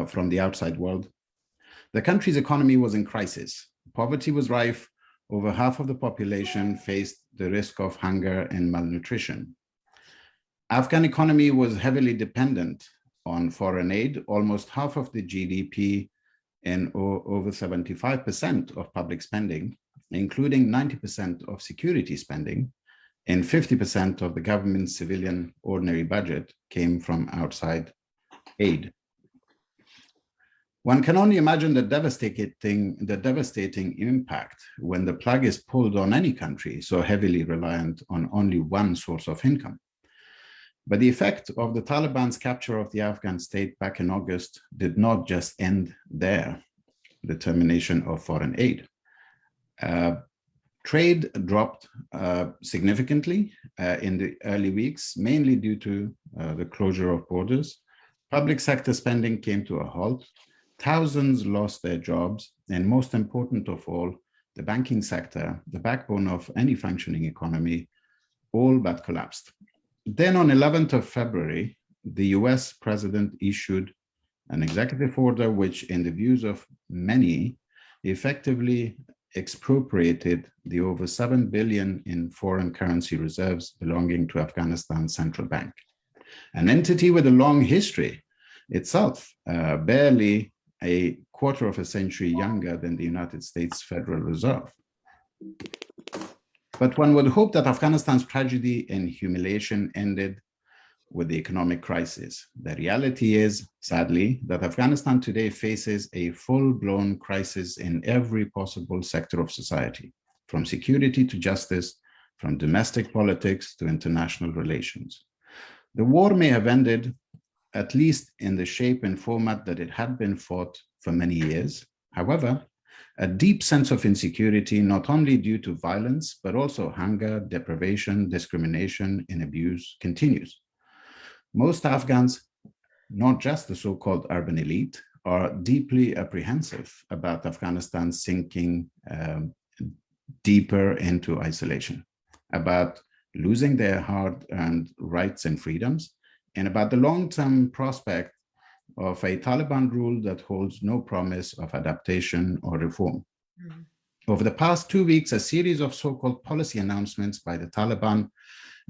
from the outside world. The country's economy was in crisis. Poverty was rife. Over half of the population faced the risk of hunger and malnutrition. Afghan economy was heavily dependent on foreign aid. Almost half of the GDP and over 75% of public spending, including 90% of security spending, and 50% of the government's civilian ordinary budget came from outside aid. One can only imagine the devastating impact when the plug is pulled on any country so heavily reliant on only one source of income. But the effect of the Taliban's capture of the Afghan state back in August did not just end there, the termination of foreign aid. Trade dropped significantly in the early weeks, mainly due to the closure of borders. Public sector spending came to a halt. Thousands lost their jobs, and most important of all, the banking sector, the backbone of any functioning economy, all but collapsed. Then on 11th of February, the US president issued an executive order which, in the views of many, effectively expropriated the over 7 billion in foreign currency reserves belonging to Afghanistan's central bank, an entity with a long history itself, barely a quarter of a century younger than the United States Federal Reserve. But one would hope that Afghanistan's tragedy and humiliation ended with the economic crisis. The reality is, sadly, that Afghanistan today faces a full-blown crisis in every possible sector of society, from security to justice, from domestic politics to international relations. The war may have ended, at least in the shape and format that it had been fought for many years. However, a deep sense of insecurity, not only due to violence, but also hunger, deprivation, discrimination, and abuse, continues. Most Afghans, not just the so-called urban elite, are deeply apprehensive about Afghanistan sinking deeper into isolation, about losing their hard-earned rights and freedoms, and about the long-term prospect of a Taliban rule that holds no promise of adaptation or reform. Mm-hmm. Over the past 2 weeks, a series of so-called policy announcements by the Taliban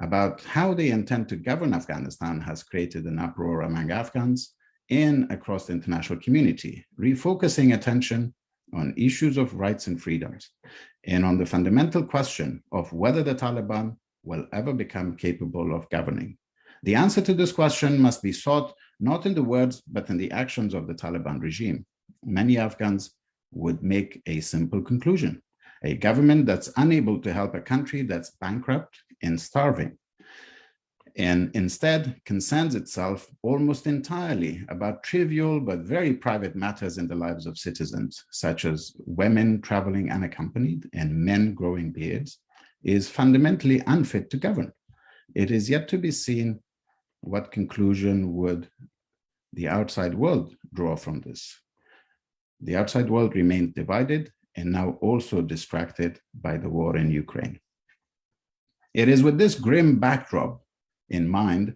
about how they intend to govern Afghanistan has created an uproar among Afghans and across the international community, refocusing attention on issues of rights and freedoms, and on the fundamental question of whether the Taliban will ever become capable of governing. The answer to this question must be sought not in the words, but in the actions of the Taliban regime. Many Afghans would make a simple conclusion: a government that's unable to help a country that's bankrupt and starving, and instead concerns itself almost entirely about trivial but very private matters in the lives of citizens, such as women traveling unaccompanied and men growing beards, is fundamentally unfit to govern. It is yet to be seen what conclusion would the outside world draw from this. The outside world remains divided and now also distracted by the war in Ukraine. It is with this grim backdrop in mind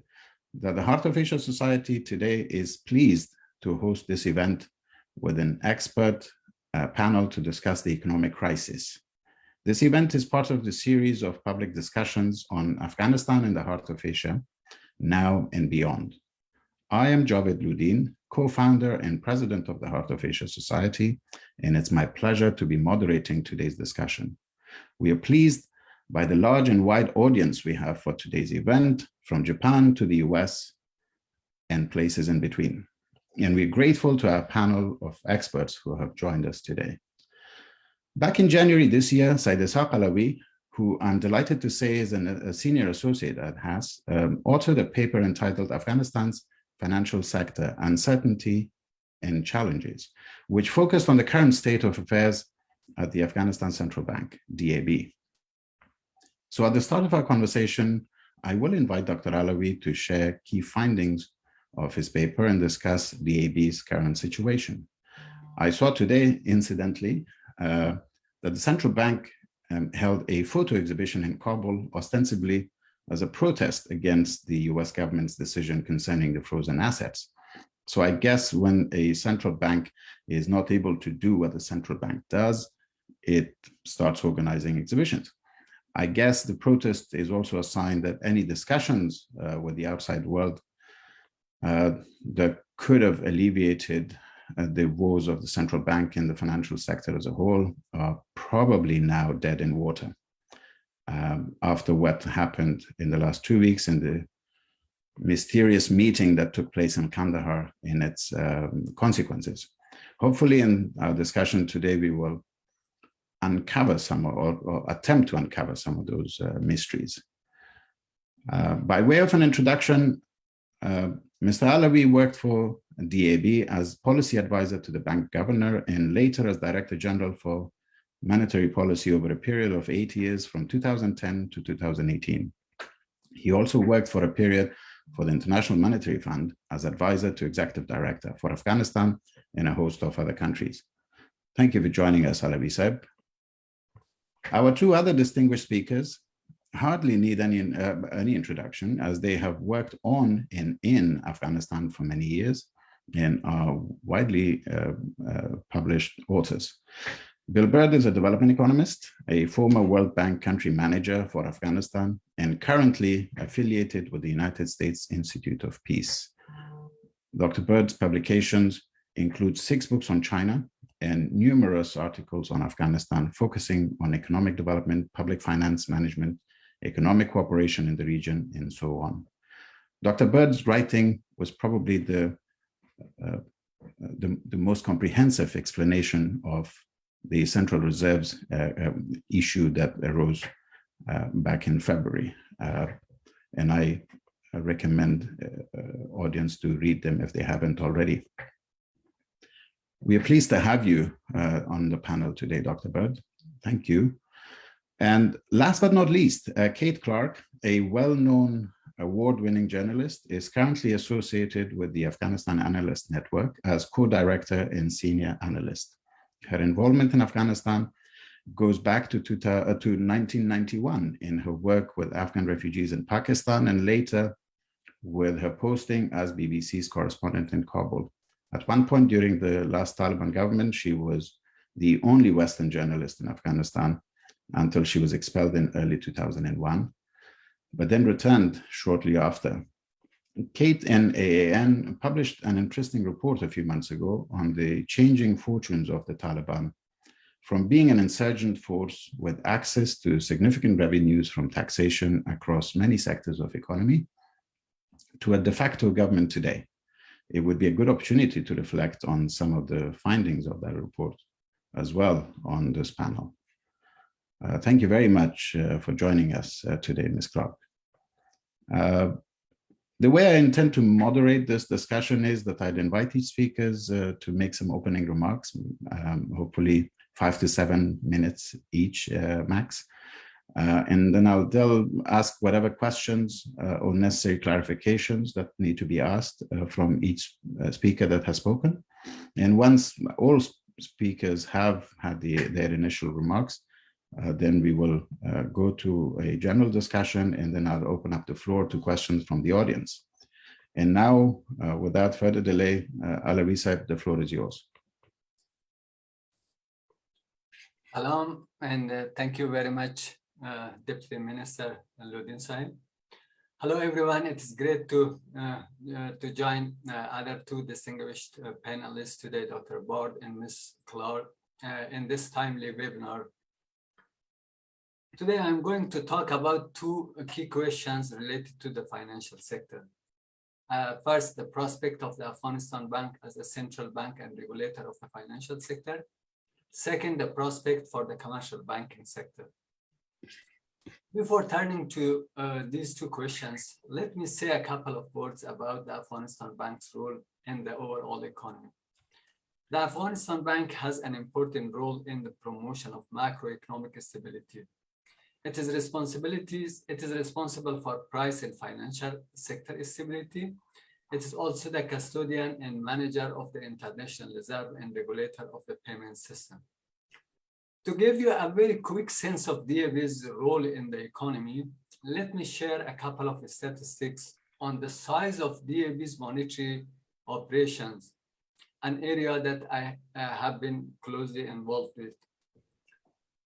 that the Heart of Asia Society today is pleased to host this event with an expert panel to discuss the economic crisis. This event is part of the series of public discussions on Afghanistan and the Heart of Asia, now and beyond. I am Javed Ludin, co-founder and president of the Heart of Asia Society, and it's my pleasure to be moderating today's discussion. We are pleased by the large and wide audience we have for today's event, from Japan to the US and places in between. And we're grateful to our panel of experts who have joined us today. Back in January this year, Said Ishaq Alawi, who I'm delighted to say is a senior associate at HAS, authored a paper entitled Afghanistan's Financial Sector, Uncertainty and Challenges, which focused on the current state of affairs at the Afghanistan Central Bank, DAB. So at the start of our conversation, I will invite Dr. Alawi to share key findings of his paper and discuss DAB's current situation. I saw today, incidentally, that the central bank held a photo exhibition in Kabul, ostensibly as a protest against the US government's decision concerning the frozen assets. So I guess when a central bank is not able to do what the central bank does, it starts organizing exhibitions. I guess the protest is also a sign that any discussions with the outside world that could have alleviated the woes of the central bank and the financial sector as a whole are probably now dead in water after what happened in the last 2 weeks and the mysterious meeting that took place in Kandahar in its consequences. Hopefully in our discussion today, we will uncover some or attempt to uncover some of those mysteries. By way of an introduction, Mr. Alawi worked for DAB as policy advisor to the bank governor and later as director general for monetary policy over a period of 8 years from 2010 to 2018. He also worked for a period for the International Monetary Fund as advisor to executive director for Afghanistan and a host of other countries. Thank you for joining us, Alawi Saib. Our two other distinguished speakers hardly need any introduction, as they have worked on and in Afghanistan for many years and are widely published authors. Bill Bird is a development economist, a former World Bank country manager for Afghanistan, and currently affiliated with the United States Institute of Peace. Dr. Bird's publications include 6 books on China and numerous articles on Afghanistan, focusing on economic development, public finance management, economic cooperation in the region, and so on. Dr. Bird's writing was probably the most comprehensive explanation of the Central Reserve's issue that arose back in February. And I recommend audience to read them if they haven't already. We are pleased to have you on the panel today, Dr. Bird. Thank you. And last but not least, Kate Clark, a well-known award-winning journalist, is currently associated with the Afghanistan Analyst Network as co-director and senior analyst. Her involvement in Afghanistan goes back to 1991 in her work with Afghan refugees in Pakistan and later with her posting as BBC's correspondent in Kabul. At one point during the last Taliban government, she was the only Western journalist in Afghanistan until she was expelled in early 2001, but then returned shortly after. Kate and AAN published an interesting report a few months ago on the changing fortunes of the Taliban, from being an insurgent force with access to significant revenues from taxation across many sectors of economy to a de facto government today. It would be a good opportunity to reflect on some of the findings of that report as well on this panel. Thank you very much for joining us today, Ms. Clark. The way I intend to moderate this discussion is that I'd invite each speakers to make some opening remarks, hopefully 5 to 7 minutes each max. And then they'll ask whatever questions or necessary clarifications that need to be asked from each speaker that has spoken. And once all speakers have had their initial remarks, then we will go to a general discussion, and then I'll open up the floor to questions from the audience. And now, without further delay, Alawi Saib, the floor is yours. Salam, and thank you very much, Deputy Minister Ludin Saib. Hello, everyone. It is great to join other two distinguished panelists today, Dr. Bird and Ms. Clark, in this timely webinar. Today, I'm going to talk about two key questions related to the financial sector. First, the prospect of the Afghanistan Bank as a central bank and regulator of the financial sector. Second, the prospect for the commercial banking sector. Before turning to these two questions, let me say a couple of words about the Afghanistan Bank's role in the overall economy. The Afghanistan Bank has an important role in the promotion of macroeconomic stability. It is responsible for price and financial sector stability. It is also the custodian and manager of the international reserve and regulator of the payment system. To give you a very quick sense of DAB's role in the economy, let me share a couple of statistics on the size of DAB's monetary operations, an area that I have been closely involved with.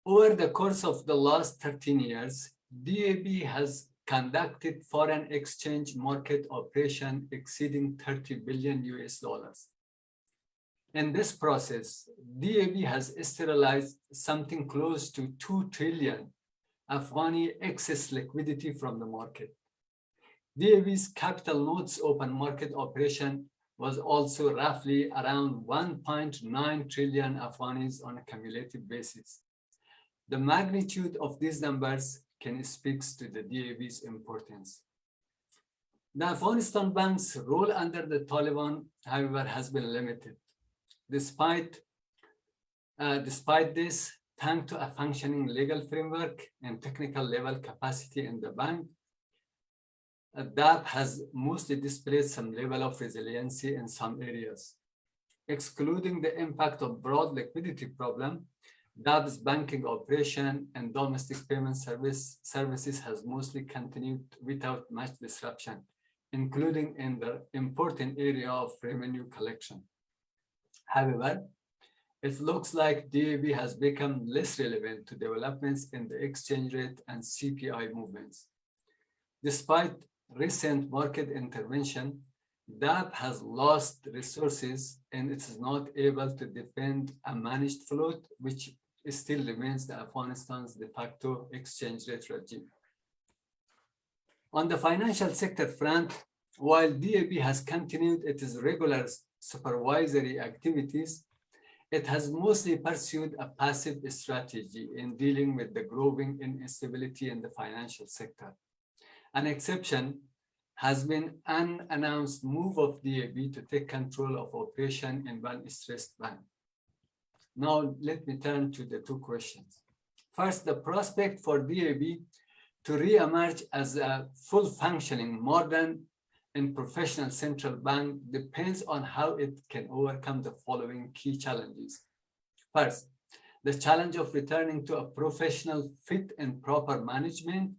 Over the course of the last 13 years, DAB has conducted foreign exchange market operation exceeding 30 billion US dollars. In this process, DAB has sterilized something close to 2 trillion Afghani excess liquidity from the market. DAB's capital notes open market operation was also roughly around 1.9 trillion Afghanis on a cumulative basis. The magnitude of these numbers can speak to the DAB's importance. The Afghanistan Bank's role under the Taliban, however, has been limited. Despite this, thanks to a functioning legal framework and technical level capacity in the bank, DAB has mostly displayed some level of resiliency in some areas. Excluding the impact of broad liquidity problem, DAB's banking operation and domestic payment services has mostly continued without much disruption, including in the important area of revenue collection. However, it looks like DAB has become less relevant to developments in the exchange rate and CPI movements. Despite recent market intervention, DAB has lost resources and it is not able to defend a managed float, which still remains the Afghanistan's de facto exchange rate regime. On the financial sector front, while DAB has continued its regular supervisory activities, it has mostly pursued a passive strategy in dealing with the growing instability in the financial sector. An exception has been an unannounced move of DAB to take control of operation in one stressed bank. Now, let me turn to the two questions. First, the prospect for DAB to re-emerge as a full functioning, modern, and professional central bank depends on how it can overcome the following key challenges. First, the challenge of returning to a professional fit and proper management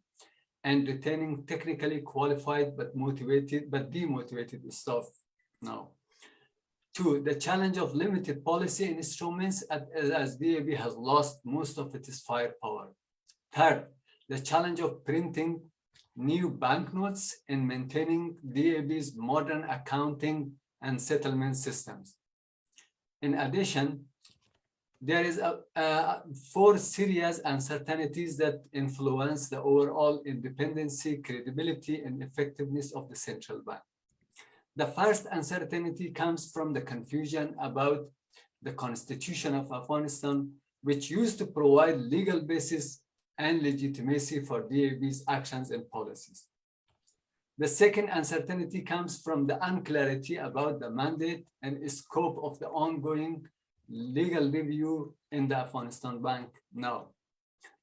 and retaining technically qualified but demotivated staff now. Two, the challenge of limited policy instruments as DAB has lost most of its firepower. Third, the challenge of printing new banknotes and maintaining DAB's modern accounting and settlement systems. In addition, there is four serious uncertainties that influence the overall independency, credibility, and effectiveness of the central bank. The first uncertainty comes from the confusion about the Constitution of Afghanistan, which used to provide legal basis and legitimacy for DAB's actions and policies. The second uncertainty comes from the unclarity about the mandate and scope of the ongoing legal review in the Afghanistan Bank now.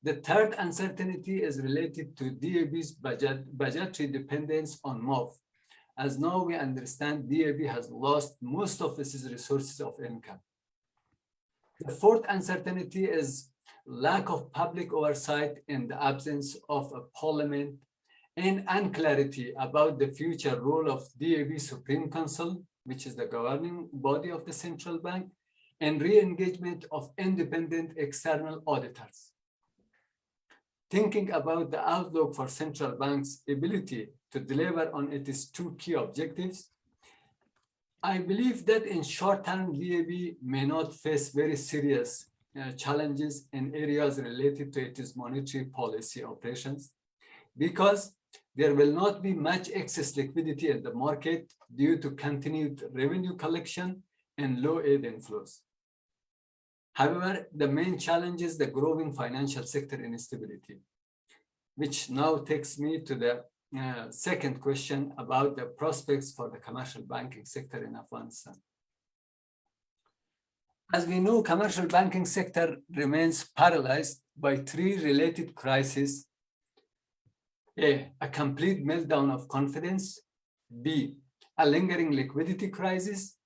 The third uncertainty is related to DAB's budgetary dependence on MOF. As now we understand, DAB has lost most of its resources of income. The fourth uncertainty is lack of public oversight in the absence of a parliament and unclarity about the future role of DAB Supreme Council, which is the governing body of the central bank, and re-engagement of independent external auditors. Thinking about the outlook for central bank's ability to deliver on its two key objectives, I believe that in short term, DAB may not face very serious challenges in areas related to its monetary policy operations, because there will not be much excess liquidity in the market due to continued revenue collection and low aid inflows. However, the main challenge is the growing financial sector instability, which now takes me to the second question about the prospects for the commercial banking sector in Afghanistan. As we know, commercial banking sector remains paralyzed by three related crises: A, a complete meltdown of confidence; B, a lingering liquidity crisis;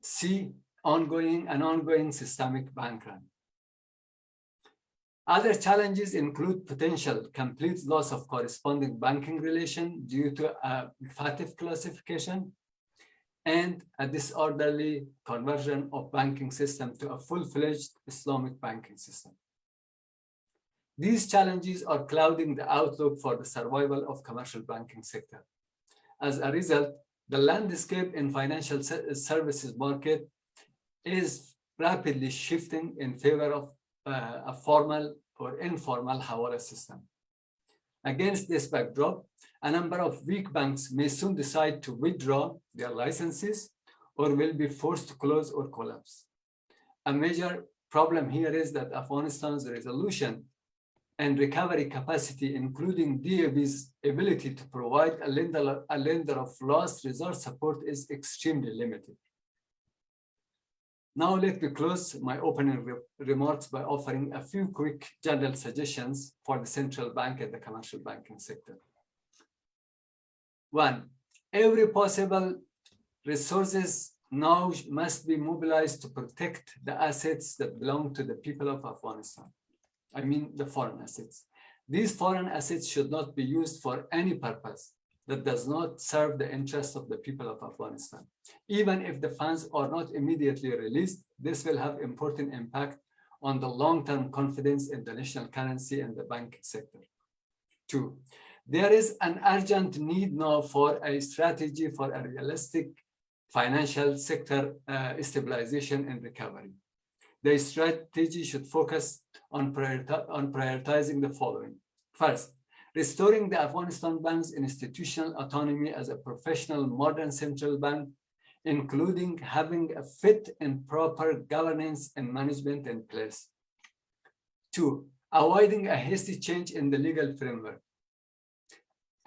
C, an ongoing systemic bank run. Other challenges include potential complete loss of corresponding banking relation due to a FATF classification, and a disorderly conversion of banking system to a full-fledged Islamic banking system. These challenges are clouding the outlook for the survival of commercial banking sector. As a result, the landscape in financial services market is rapidly shifting in favor of a formal or informal hawala system. Against this backdrop, a number of weak banks may soon decide to withdraw their licenses or will be forced to close or collapse. A major problem here is that Afghanistan's resolution and recovery capacity, including DAB's ability to provide a lender of last resort support, is extremely limited. Now let me close my opening remarks by offering a few quick general suggestions for the central bank and the commercial banking sector. One, every possible resources now must be mobilized to protect the assets that belong to the people of Afghanistan. I mean the foreign assets. These foreign assets should not be used for any purpose that does not serve the interests of the people of Afghanistan. Even if the funds are not immediately released, this will have important impact on the long-term confidence in the national currency and the banking sector. Two, there is an urgent need now for a strategy for a realistic financial sector stabilization and recovery. The strategy should focus on prioritizing the following. First, restoring the Afghanistan bank's institutional autonomy as a professional modern central bank, including having a fit and proper governance and management in place. Two, avoiding a hasty change in the legal framework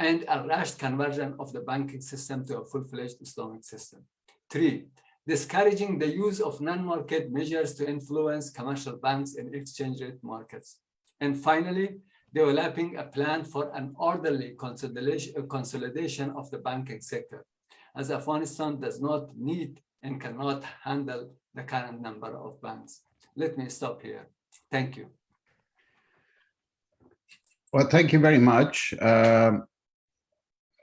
and a rushed conversion of the banking system to a full-fledged Islamic system. Three, discouraging the use of non-market measures to influence commercial banks in exchange rate markets. And finally, developing a plan for an orderly consolidation of the banking sector, as Afghanistan does not need and cannot handle the current number of banks. Let me stop here. Thank you. Well, thank you very much.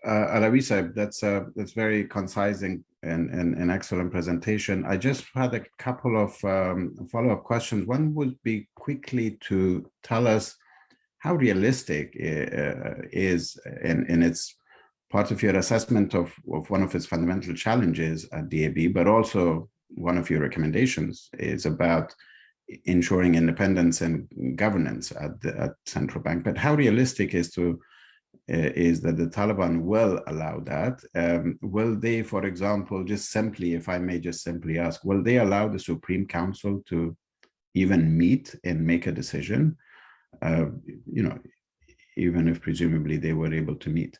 Alawi Saib, that's very concise and an excellent presentation. I just had a couple of follow-up questions. One would be quickly to tell us how realistic is, and it's part of your assessment of one of its fundamental challenges at DAB, but also one of your recommendations is about ensuring independence and governance at central bank. But how realistic is that the Taliban will allow that? Will they, for example, just simply, if I may just simply ask, will they allow the Supreme Council to even meet and make a decision? Even if presumably they were able to meet.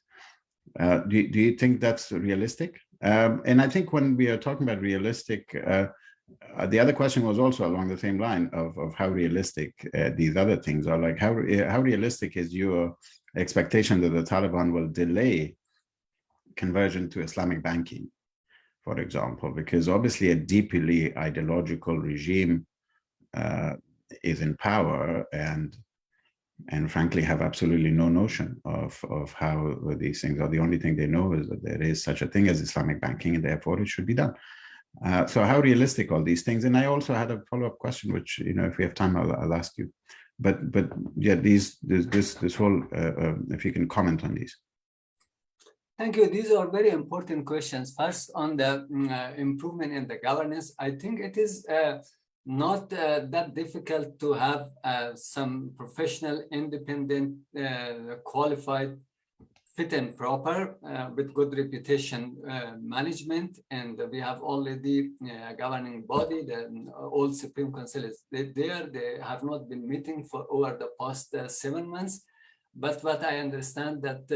Do you think that's realistic? And I think when we are talking about realistic, the other question was also along the same line of how realistic these other things are. Like how realistic is your expectation that the Taliban will delay conversion to Islamic banking, for example, because obviously a deeply ideological regime is in power and frankly have absolutely no notion of how these things are. The only thing they know is that there is such a thing as Islamic banking and therefore it should be done. So how realistic are these things? And I also had a follow-up question, which, if we have time, I'll ask you. But yeah, this whole, if you can comment on these. Thank you. These are very important questions. First, on the improvement in the governance, I think it is not that difficult to have some professional, independent, qualified, fit and proper, with good reputation management. And we have already a governing body, the old Supreme Council is there. They have not been meeting for over the past 7 months. But what I understand that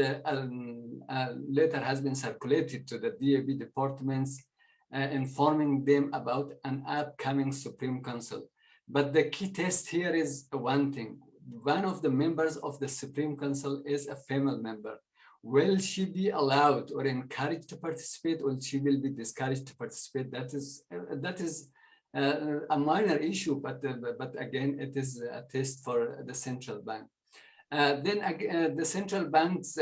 a letter has been circulated to the DAB departments informing them about an upcoming Supreme Council. But the key test here is one thing. One of the members of the Supreme Council is a female member. Will she be allowed or encouraged to participate, or she will be discouraged to participate? That is a minor issue, but again, it is a test for the central bank. Then again, the central bank's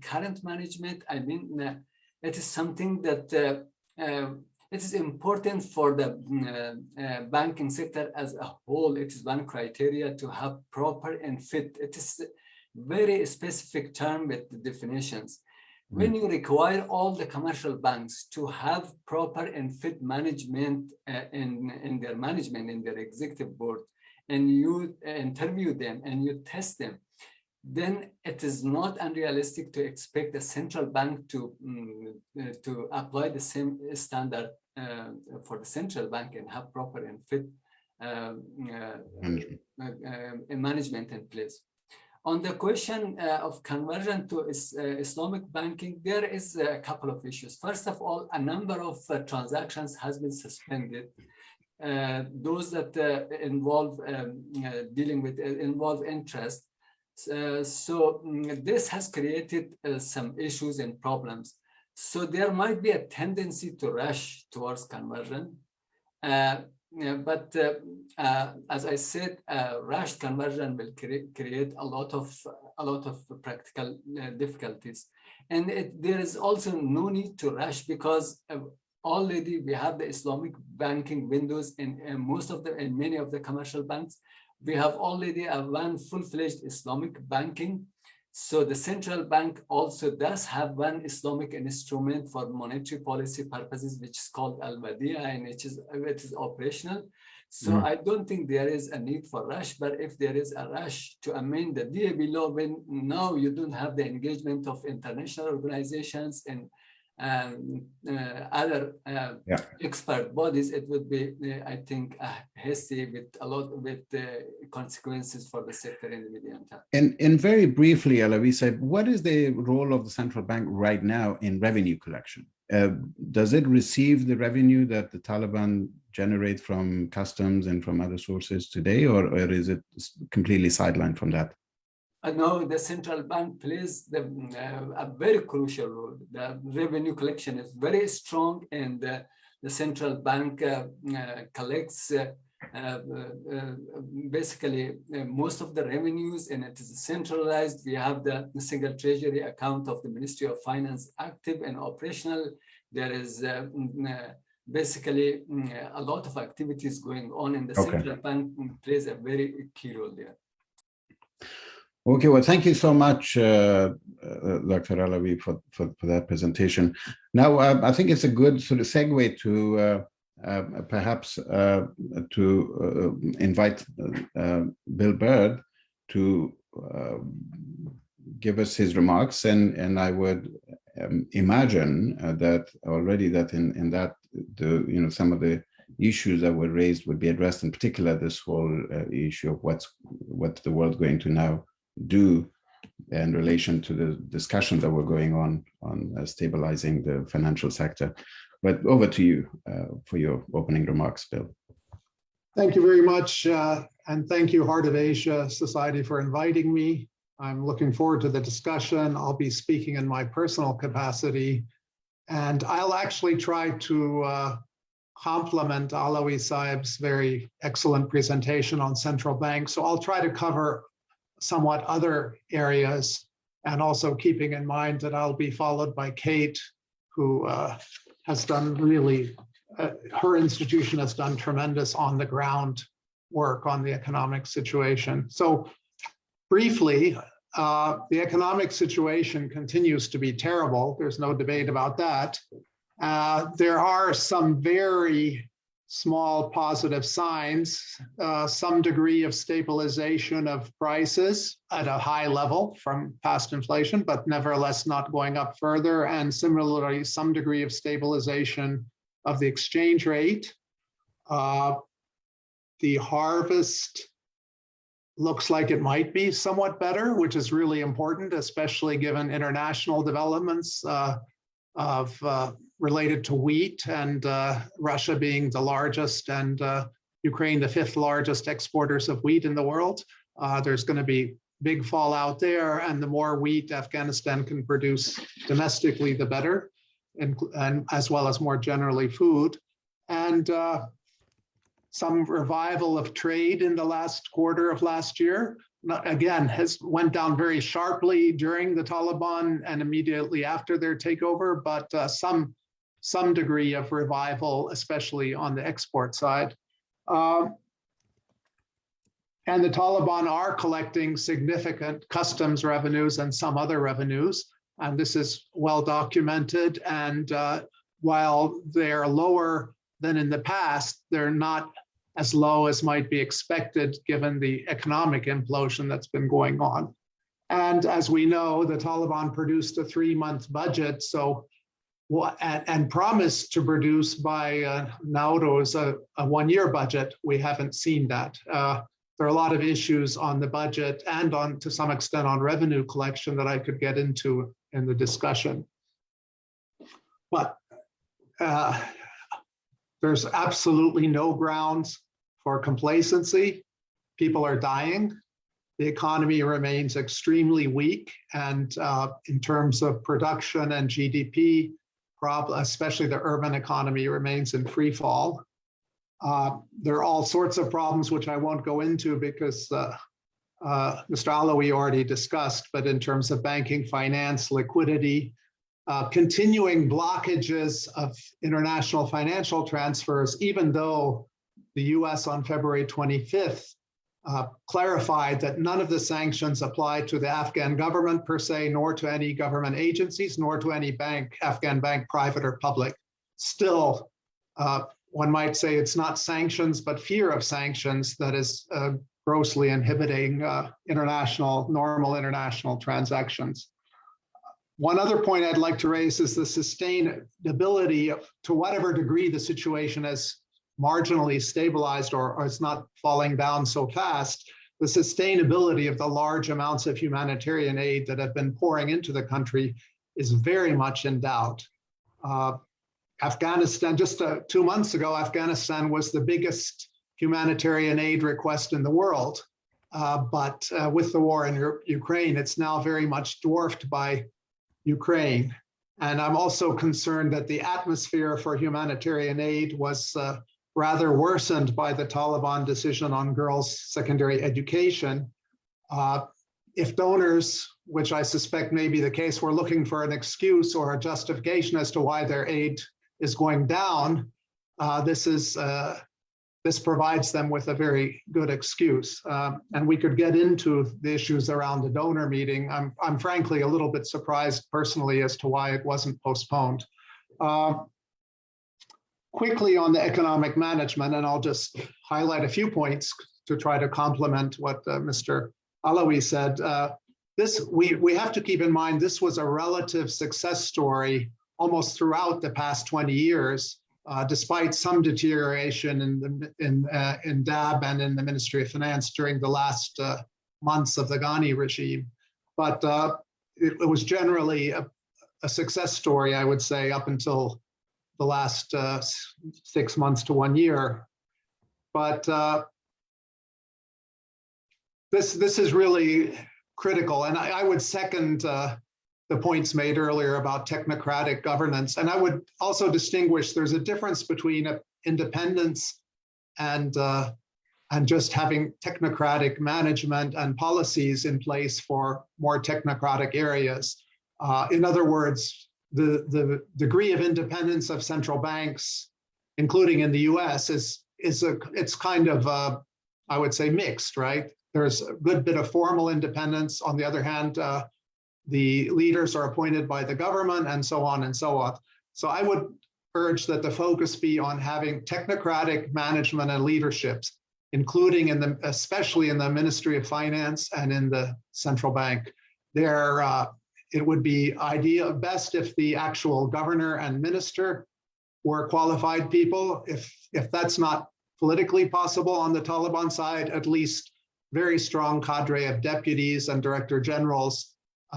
current management, I mean, it is something that it is important for the banking sector as a whole. It is one criteria to have proper and fit. It is very specific term with the definitions. When you require all the commercial banks to have proper and fit management in their management, in their executive board, and you interview them and you test them, then it is not unrealistic to expect the central bank to apply the same standard for the central bank and have proper and fit management in place. On the question of conversion to Islamic banking, there is a couple of issues. First of all, a number of transactions has been suspended. Those that involve interest. So this has created some issues and problems. So there might be a tendency to rush towards conversion. But as I said, rushed conversion will create a lot of practical difficulties, and there is also no need to rush because already we have the Islamic banking windows in many of the commercial banks. We have already one full-fledged Islamic banking. So the central bank also does have one Islamic instrument for monetary policy purposes, which is called Al-Wadi'a, and it is operational. So I don't think there is a need for rush, but if there is a rush to amend the DAB law, when now you don't have the engagement of international organizations and other expert bodies, it would be, I think, hasty with a lot with consequences for the sector in the medium term. And very briefly, Alawi said, what is the role of the central bank right now in revenue collection? Does it receive the revenue that the Taliban generate from customs and from other sources today, or is it completely sidelined from that? No, the central bank plays a very crucial role. The revenue collection is very strong, and the central bank collects basically most of the revenues, and it is centralized. We have the single treasury account of the Ministry of Finance active and operational. There is basically a lot of activities going on, and the central bank plays a very key role there. Okay, well, thank you so much, Dr. Alawi, for that presentation. Now, I think it's a good sort of segue to perhaps to invite Bill Bird to give us his remarks, and I would imagine that already that in that some of the issues that were raised would be addressed, in particular this whole issue of what's the world going to now do in relation to the discussion that were going on stabilizing the financial sector. But over to you for your opening remarks, Bill. Thank you very much, and thank you, Heart of Asia Society, for inviting me. I'm looking forward to the discussion. I'll be speaking in my personal capacity, and I'll actually try to complement Alawi Saib's very excellent presentation on central banks. So I'll try to cover somewhat other areas, and also keeping in mind that I'll be followed by Kate, who has done really, her institution has done tremendous on the ground work on the economic situation. So briefly, the economic situation continues to be terrible. There's no debate about that. There are some very small positive signs, some degree of stabilization of prices at a high level from past inflation, but nevertheless not going up further. And similarly, some degree of stabilization of the exchange rate. The harvest looks like it might be somewhat better, which is really important, especially given international developments related to wheat, and Russia being the largest and Ukraine the 5th largest exporters of wheat in the world. There's going to be big fallout there, and the more wheat Afghanistan can produce domestically, the better, and as well as more generally food. And some revival of trade in the last quarter of last year. Again, went down very sharply during the Taliban and immediately after their takeover, but some degree of revival, especially on the export side. And the Taliban are collecting significant customs revenues and some other revenues. And this is well documented. And while they're lower than in the past, they're not as low as might be expected given the economic implosion that's been going on. And as we know, the Taliban produced a 3-month budget, and promised to produce by Nowruz a 1-year budget. We haven't seen that. There are a lot of issues on the budget and to some extent on revenue collection that I could get into in the discussion. But there's absolutely no grounds for complacency. People are dying. The economy remains extremely weak. And in terms of production and GDP, especially the urban economy remains in free fall. There are all sorts of problems which I won't go into because Mr. Alawi already discussed, but in terms of banking, finance, liquidity, continuing blockages of international financial transfers, even though the US on February 25th clarified that none of the sanctions apply to the Afghan government per se, nor to any government agencies, nor to any bank, Afghan bank, private or public. Still, one might say it's not sanctions, but fear of sanctions that is grossly inhibiting normal international transactions. One other point I'd like to raise is the sustainability of, to whatever degree the situation has marginally stabilized or is not falling down so fast, the sustainability of the large amounts of humanitarian aid that have been pouring into the country is very much in doubt. Afghanistan, just 2 months ago, Afghanistan was the biggest humanitarian aid request in the world. But with the war in Ukraine, it's now very much dwarfed by Ukraine. And I'm also concerned that the atmosphere for humanitarian aid was rather worsened by the Taliban decision on girls' secondary education. If donors, which I suspect may be the case, were looking for an excuse or a justification as to why their aid is going down, this provides them with a very good excuse. And we could get into the issues around the donor meeting. I'm frankly a little bit surprised personally as to why it wasn't postponed. Quickly on the economic management, and I'll just highlight a few points to try to complement what Mr. Alawi said. We have to keep in mind this was a relative success story almost throughout the past 20 years, despite some deterioration in DAB and in the Ministry of Finance during the last months of the Ghani regime. But it was generally a success story, I would say, up until the last 6 months to 1 year. But this is really critical. And I would second the points made earlier about technocratic governance. And I would also distinguish, there's a difference between independence and just having technocratic management and policies in place for more technocratic areas. In other words, the degree of independence of central banks, including in the US, it's kind of, I would say, mixed, right? There's a good bit of formal independence. On the other hand, the leaders are appointed by the government and so on and so on. So I would urge that the focus be on having technocratic management and leaderships, including especially in the Ministry of Finance and in the central bank. It would be best if the actual governor and minister were qualified people. If that's not politically possible on the Taliban side, at least very strong cadre of deputies and director generals,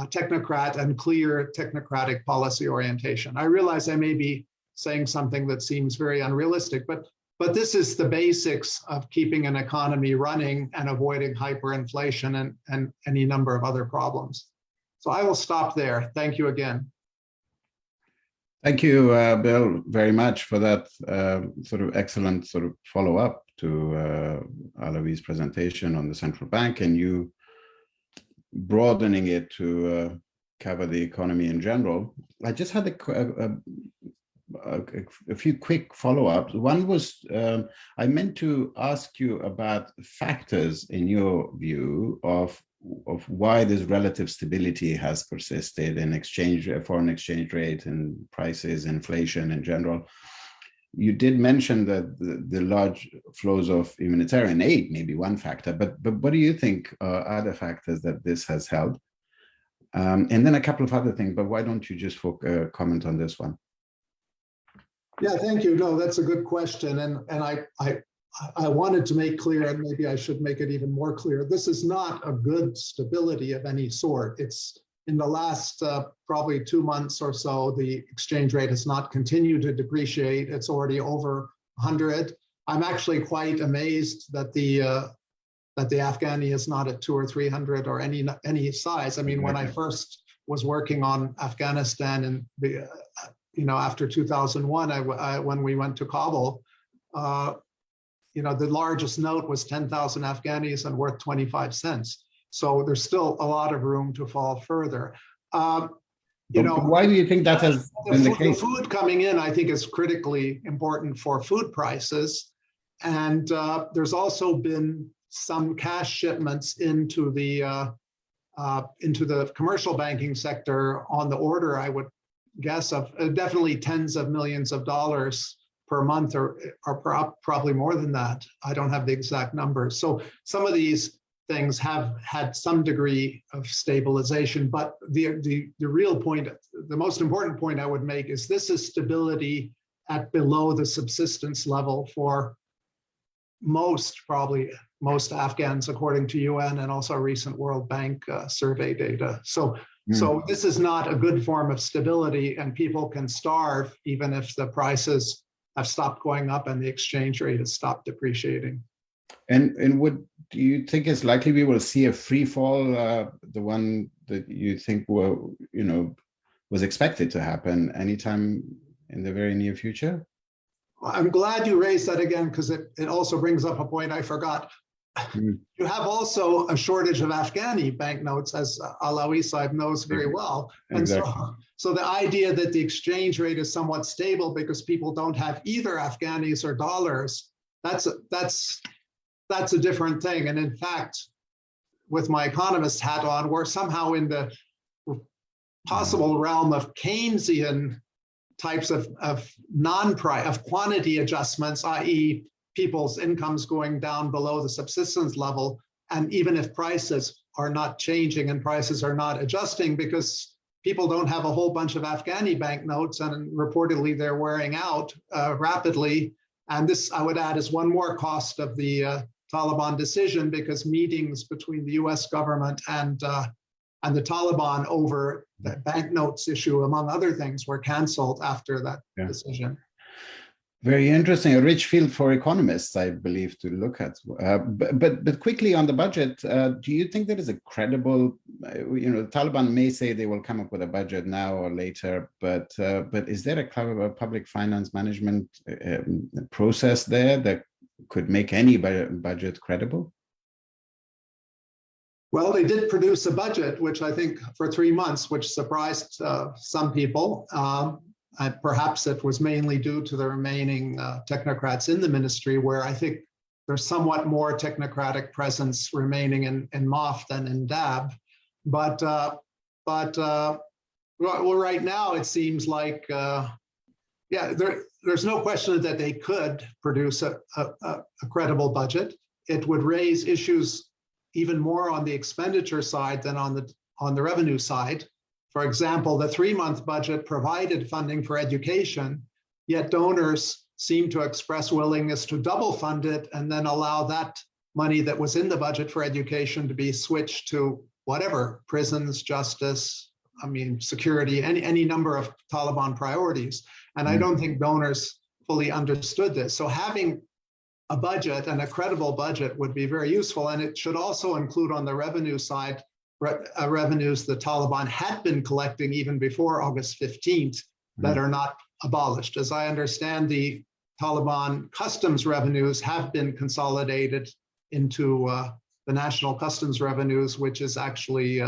technocrat and clear technocratic policy orientation. I realize I may be saying something that seems very unrealistic, but this is the basics of keeping an economy running and avoiding hyperinflation and any number of other problems. So I will stop there. Thank you again. Thank you, Bill, very much for that sort of excellent sort of follow-up to Alawi's presentation on the central bank, and you broadening it to cover the economy in general. I just had a few quick follow-ups. One was, I meant to ask you about factors in your view of why this relative stability has persisted in foreign exchange rate and prices, inflation in general. You did mention that the large flows of humanitarian aid may be one factor, but what do you think are other factors that this has held? And then a couple of other things, but why don't you just comment on this one? Yeah, thank you. No, that's a good question. And I wanted to make clear, and maybe I should make it even more clear, this is not a good stability of any sort. It's in the last probably 2 months or so, the exchange rate has not continued to depreciate. It's already over 100. I'm actually quite amazed that the Afghani is not at 200 or 300 or any size. I mean, when I first was working on Afghanistan and after 2001, when we went to Kabul, the largest note was 10,000 Afghanis and worth 25 cents. So there's still a lot of room to fall further. Why do you think that has been the case? The food coming in, I think, is critically important for food prices. And there's also been some cash shipments into the commercial banking sector on the order, I would guess, of definitely tens of millions of dollars per month, or probably more than that. I don't have the exact numbers. So some of these things have had some degree of stabilization, but the real point, the most important point I would make is this is stability at below the subsistence level for probably most Afghans, according to UN and also recent World Bank survey data. So this is not a good form of stability, and people can starve even if the prices have stopped going up and the exchange rate has stopped depreciating. And what do you think is likely we will see a free fall, the one that you think was expected to happen anytime in the very near future? I'm glad you raised that again, because it also brings up a point I forgot. You have also a shortage of Afghani banknotes, as Alawi Saib knows very well. And exactly. So the idea that the exchange rate is somewhat stable because people don't have either Afghanis or dollars, that's a different thing. And in fact, with my economist hat on, we're somehow in the possible realm of Keynesian types of quantity adjustments, i.e. people's incomes going down below the subsistence level. And even if prices are not changing and prices are not adjusting because people don't have a whole bunch of Afghani banknotes and reportedly they're wearing out rapidly. And this, I would add, is one more cost of the Taliban decision, because meetings between the US government and the Taliban over the banknotes issue, among other things, were canceled after that decision. Very interesting, a rich field for economists, I believe, to look at. But quickly on the budget, do you think there is a credible, the Taliban may say they will come up with a budget now or later, but is there a public finance management process there that could make any budget credible? Well, they did produce a budget, which I think for 3 months, which surprised some people. Perhaps it was mainly due to the remaining technocrats in the ministry, where I think there's somewhat more technocratic presence remaining in MOF than in DAB. But right now it seems like, there's no question that they could produce a credible budget. It would raise issues even more on the expenditure side than on the revenue side. For example, the 3-month budget provided funding for education, yet donors seem to express willingness to double fund it and then allow that money that was in the budget for education to be switched to whatever, prisons, justice, security, any number of Taliban priorities. And I don't think donors fully understood this. So having a budget, and a credible budget, would be very useful. And it should also include on the revenue side revenues the Taliban had been collecting even before August 15th that are not abolished. As I understand, the Taliban customs revenues have been consolidated into the national customs revenues, which is actually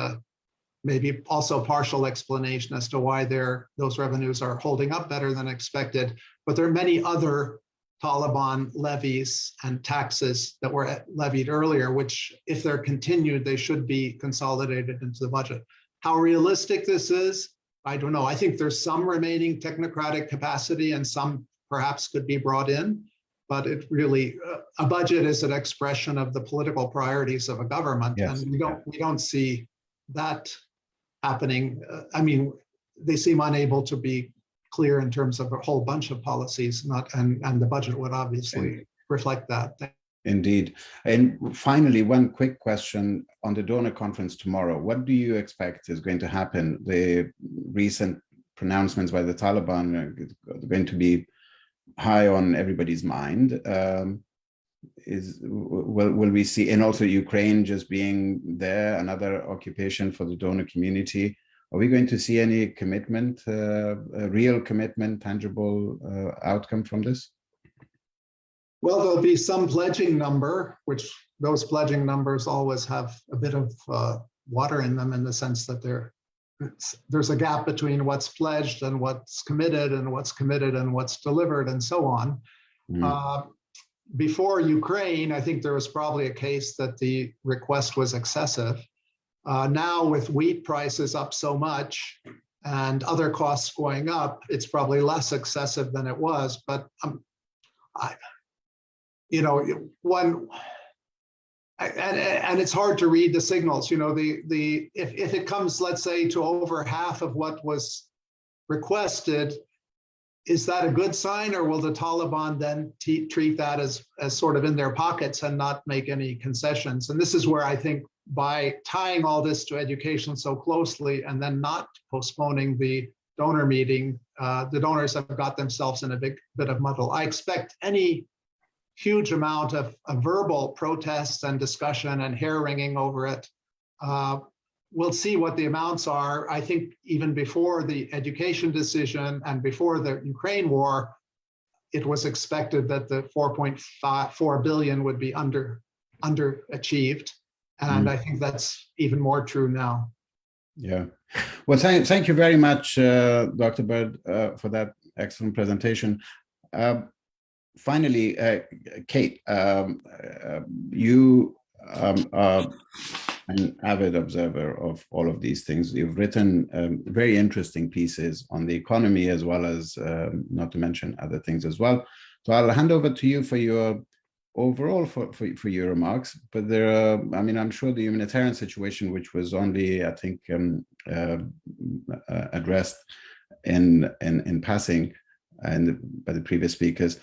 maybe also partial explanation as to why those revenues are holding up better than expected. But there are many other Taliban levies and taxes that were levied earlier, which, if they're continued, they should be consolidated into the budget. How realistic this is, I don't know. I think there's some remaining technocratic capacity and some perhaps could be brought in, but it really, a budget is an expression of the political priorities of a government. Yes. And we don't see that happening. I mean, they seem unable to be clear in terms of a whole bunch of policies, and the budget would obviously reflect that. Indeed. And finally, one quick question on the donor conference tomorrow. What do you expect is going to happen? The recent pronouncements by the Taliban are going to be high on everybody's mind. Will we see, and also Ukraine just being there, another occupation for the donor community? Are we going to see any commitment, a real commitment, tangible outcome from this? Well, there'll be some pledging number, which those pledging numbers always have a bit of water in them, in the sense that there's a gap between what's pledged and what's committed and what's delivered and so on. Before Ukraine, I think there was probably a case that the request was excessive. Now, with wheat prices up so much and other costs going up, it's probably less excessive than it was. But and it's hard to read the signals. If it comes, let's say, to over half of what was requested, is that a good sign, or will the Taliban then treat that as sort of in their pockets and not make any concessions? And this is where I think, by tying all this to education so closely and then not postponing the donor meeting, the donors have got themselves in a big bit of muddle. I expect any huge amount of verbal protests and discussion and hair-wringing over it. We'll see what the amounts are. I think even before the education decision and before the Ukraine war, it was expected that the 4.4 billion would be underachieved. And I think that's even more true now. Yeah. Well, thank you very much, Dr. Bird, for that excellent presentation. Finally, Kate, you are an avid observer of all of these things. You've written very interesting pieces on the economy, as well as, not to mention other things as well. So I'll hand over to you for your overall for your remarks. But there are, I mean, I'm sure the humanitarian situation, which was only, I think, addressed in passing and by the previous speakers,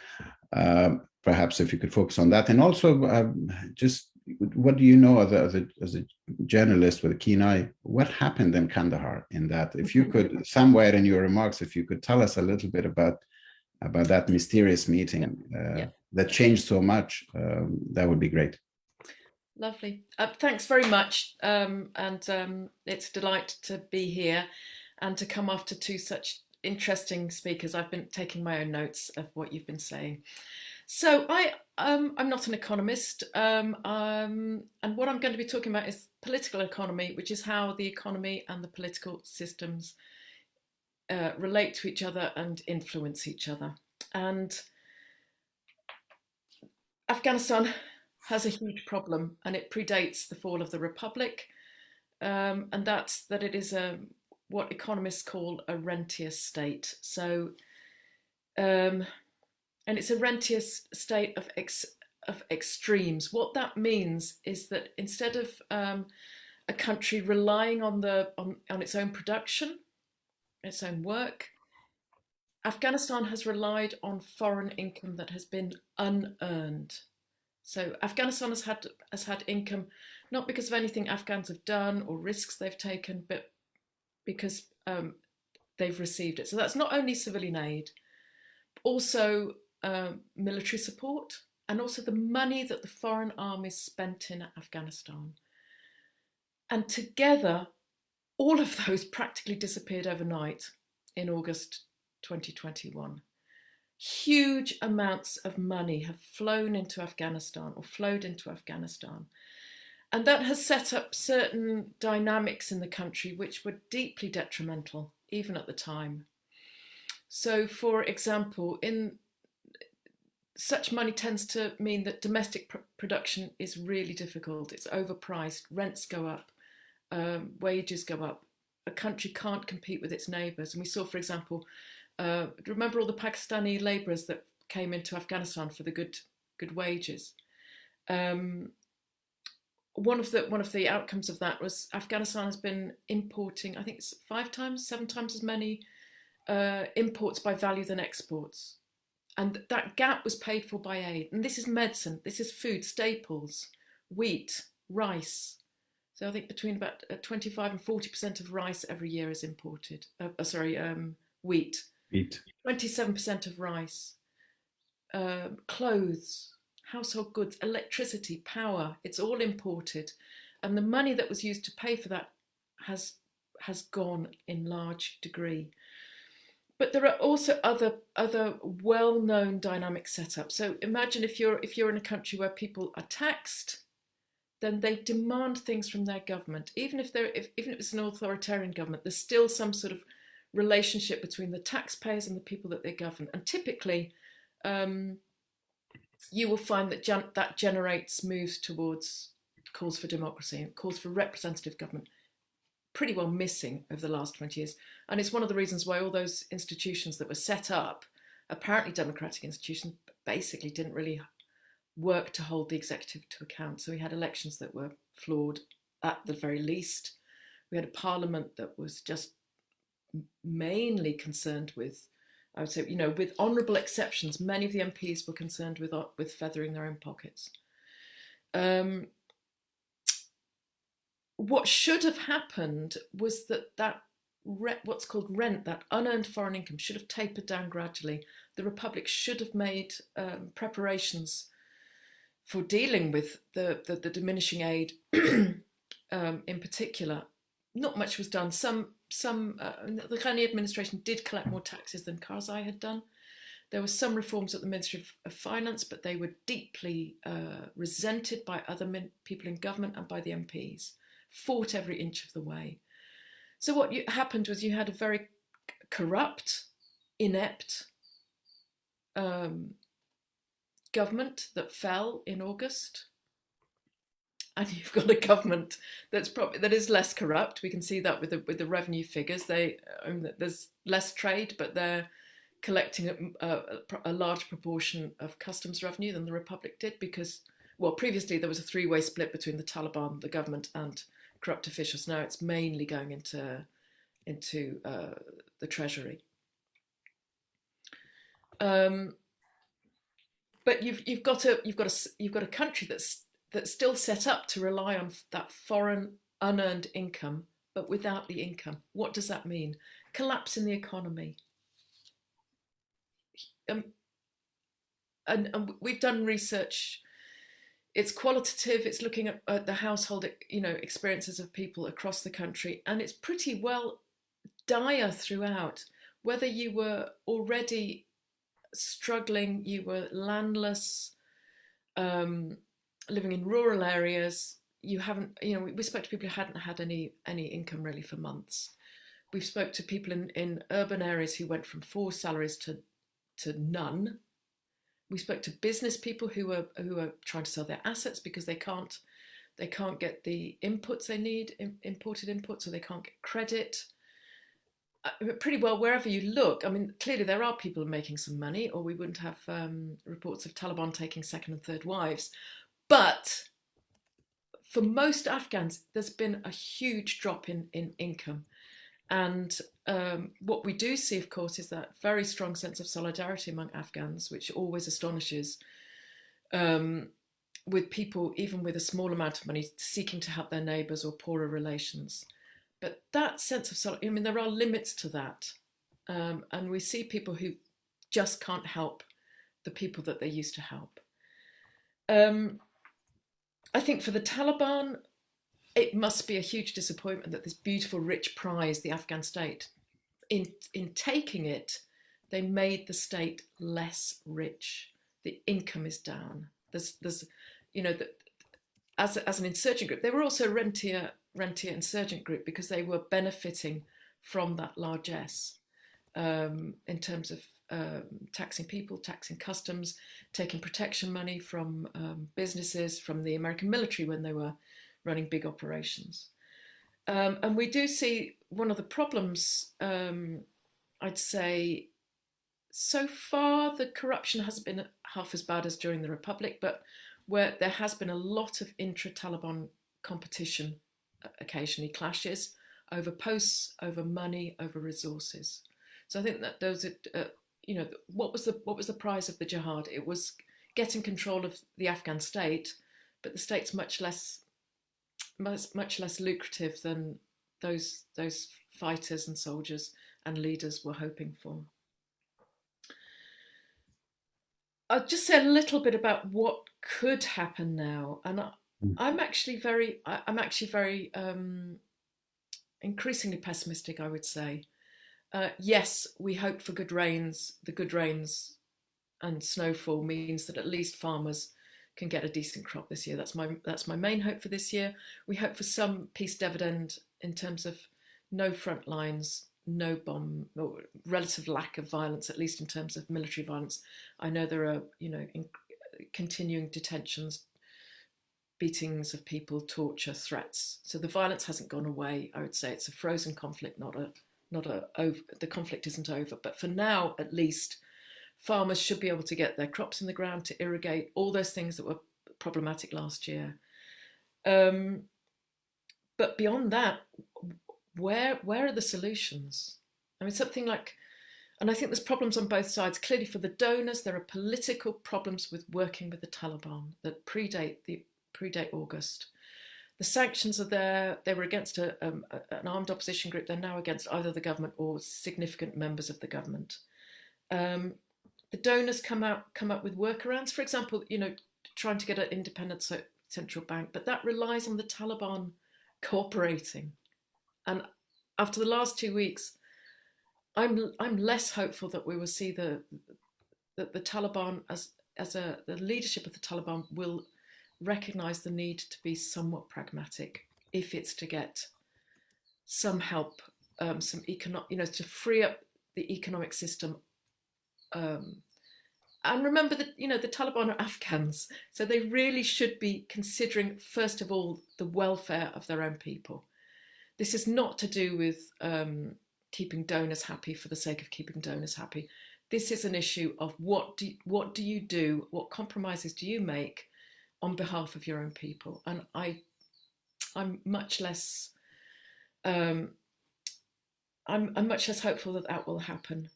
perhaps if you could focus on that. And also, just what do you know as a journalist with a keen eye, what happened in Kandahar in that? If you could, somewhere in your remarks, if you could tell us a little bit about that mysterious meeting that changed so much, that would be great. Lovely. Thanks very much. And it's a delight to be here and to come after two such interesting speakers. I've been taking my own notes of what you've been saying. So I'm not an economist, and what I'm going to be talking about is political economy, which is how the economy and the political systems relate to each other and influence each other. And Afghanistan has a huge problem, and it predates the fall of the Republic, and that's that it is what economists call a rentier state. So, and it's a rentier state of extremes. What that means is that instead of a country relying on its own production, its own work, Afghanistan has relied on foreign income that has been unearned. So Afghanistan has had income not because of anything Afghans have done or risks they've taken, but because they've received it. So that's not only civilian aid, also military support, and also the money that the foreign armies spent in Afghanistan. And together, all of those practically disappeared overnight in August 2021. Huge amounts of money have flown into Afghanistan or flowed into Afghanistan. And that has set up certain dynamics in the country which were deeply detrimental, even at the time. So, for example, such money tends to mean that domestic production is really difficult. It's overpriced, rents go up, wages go up. A country can't compete with its neighbours. And we saw, for example, remember all the Pakistani labourers that came into Afghanistan for the good wages? One of the outcomes of that was Afghanistan has been importing, I think it's 7 times as many imports by value than exports. And that gap was paid for by aid. And this is medicine, this is food, staples, wheat, rice. So I think between about 25 and 40% of rice every year is imported. Wheat. 27% of rice. Clothes, household goods, electricity, power, it's all imported. And the money that was used to pay for that has gone in large degree. But there are also other well-known dynamic setups. So imagine if you're in a country where people are taxed, then they demand things from their government. Even if it's an authoritarian government, there's still some sort of relationship between the taxpayers and the people that they govern. And typically, you will find that that generates moves towards calls for democracy and calls for representative government, pretty well missing over the last 20 years. And it's one of the reasons why all those institutions that were set up, apparently democratic institutions, basically didn't really work to hold the executive to account. So we had elections that were flawed at the very least. We had a parliament that was just mainly concerned with, I would say, with honourable exceptions, many of the MPs were concerned with feathering their own pockets. What should have happened was that what's called rent, that unearned foreign income, should have tapered down gradually. The Republic should have made preparations for dealing with the diminishing aid in particular. Not much was done. The Ghani administration did collect more taxes than Karzai had done. There were some reforms at the Ministry of Finance, but they were deeply resented by other people in government and by the MPs, fought every inch of the way. So what happened was you had a very corrupt, inept government that fell in August. And you've got a government that is less corrupt. We can see that with the revenue figures. There's less trade, but they're collecting a large proportion of customs revenue than the Republic did because, well, previously there was a three-way split between the Taliban, the government, and corrupt officials. Now it's mainly going into the treasury. But you've got a country that's still set up to rely on that foreign unearned income, but without the income. What does that mean? Collapse in the economy. And we've done research. It's qualitative. It's looking at the household, experiences of people across the country, and it's pretty well dire throughout. Whether you were already struggling, you were landless, living in rural areas, we spoke to people who hadn't had any income really for months. We've spoke to people in urban areas who went from 4 salaries to none. We spoke to business people who are trying to sell their assets because they can't get the inputs they need, imported inputs, so they can't get credit. Pretty well wherever you look, clearly there are people making some money, or we wouldn't have reports of Taliban taking second and third wives. But for most Afghans, there's been a huge drop in income. And what we do see, of course, is that very strong sense of solidarity among Afghans, which always astonishes, with people, even with a small amount of money, seeking to help their neighbours or poorer relations. But that sense of solidarity, there are limits to that. And we see people who just can't help the people that they used to help. I think for the Taliban, it must be a huge disappointment that this beautiful, rich prize, the Afghan state, in taking it, they made the state less rich. The income is down. as an insurgent group. They were also a rentier insurgent group because they were benefiting from that largesse in terms of taxing people, taxing customs, taking protection money from businesses, from the American military when they were running big operations. And we do see one of the problems, I'd say, so far the corruption hasn't been half as bad as during the Republic, but where there has been a lot of intra-Taliban competition, occasionally clashes over posts, over money, over resources. So I think that those are, what was the prize of the jihad? It was getting control of the Afghan state, but the state's much less lucrative than those fighters and soldiers and leaders were hoping for. I'll just say a little bit about what could happen now, and I'm actually very increasingly pessimistic, I would say. Yes, we hope for good rains. The good rains and snowfall means that at least farmers can get a decent crop this year. That's my main hope for this year. We hope for some peace dividend in terms of no front lines, no bomb, or relative lack of violence, at least in terms of military violence. I know there are, continuing detentions, beatings of people, torture, threats. So the violence hasn't gone away. I would say it's a frozen conflict, the conflict isn't over. But for now, at least, farmers should be able to get their crops in the ground, to irrigate, all those things that were problematic last year. But beyond that, where are the solutions? I mean, something like, and I think there's problems on both sides. Clearly for the donors, there are political problems with working with the Taliban that predate August. The sanctions are there. They were against an armed opposition group. They're now against either the government or significant members of the government. The donors come up with workarounds. For example, trying to get an independent central bank, but that relies on the Taliban cooperating. And after the last 2 weeks, I'm less hopeful that we will see the Taliban the leadership of the Taliban will recognise the need to be somewhat pragmatic if it's to get some help, some to free up the economic system. And remember that the Taliban are Afghans, so they really should be considering first of all the welfare of their own people. This is not to do with keeping donors happy for the sake of keeping donors happy. This is an issue of what do you do? What compromises do you make on behalf of your own people? And I'm much less I'm much less hopeful that will happen.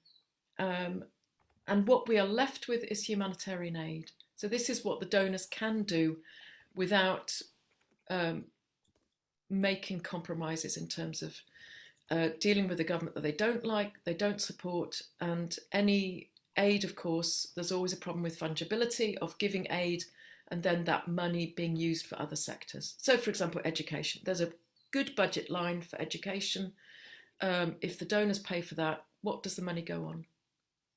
And what we are left with is humanitarian aid. So this is what the donors can do without making compromises in terms of dealing with the government that they don't like, they don't support, and any aid, of course, there's always a problem with fungibility of giving aid and then that money being used for other sectors. So, for example, education. There's a good budget line for education. If the donors pay for that, what does the money go on?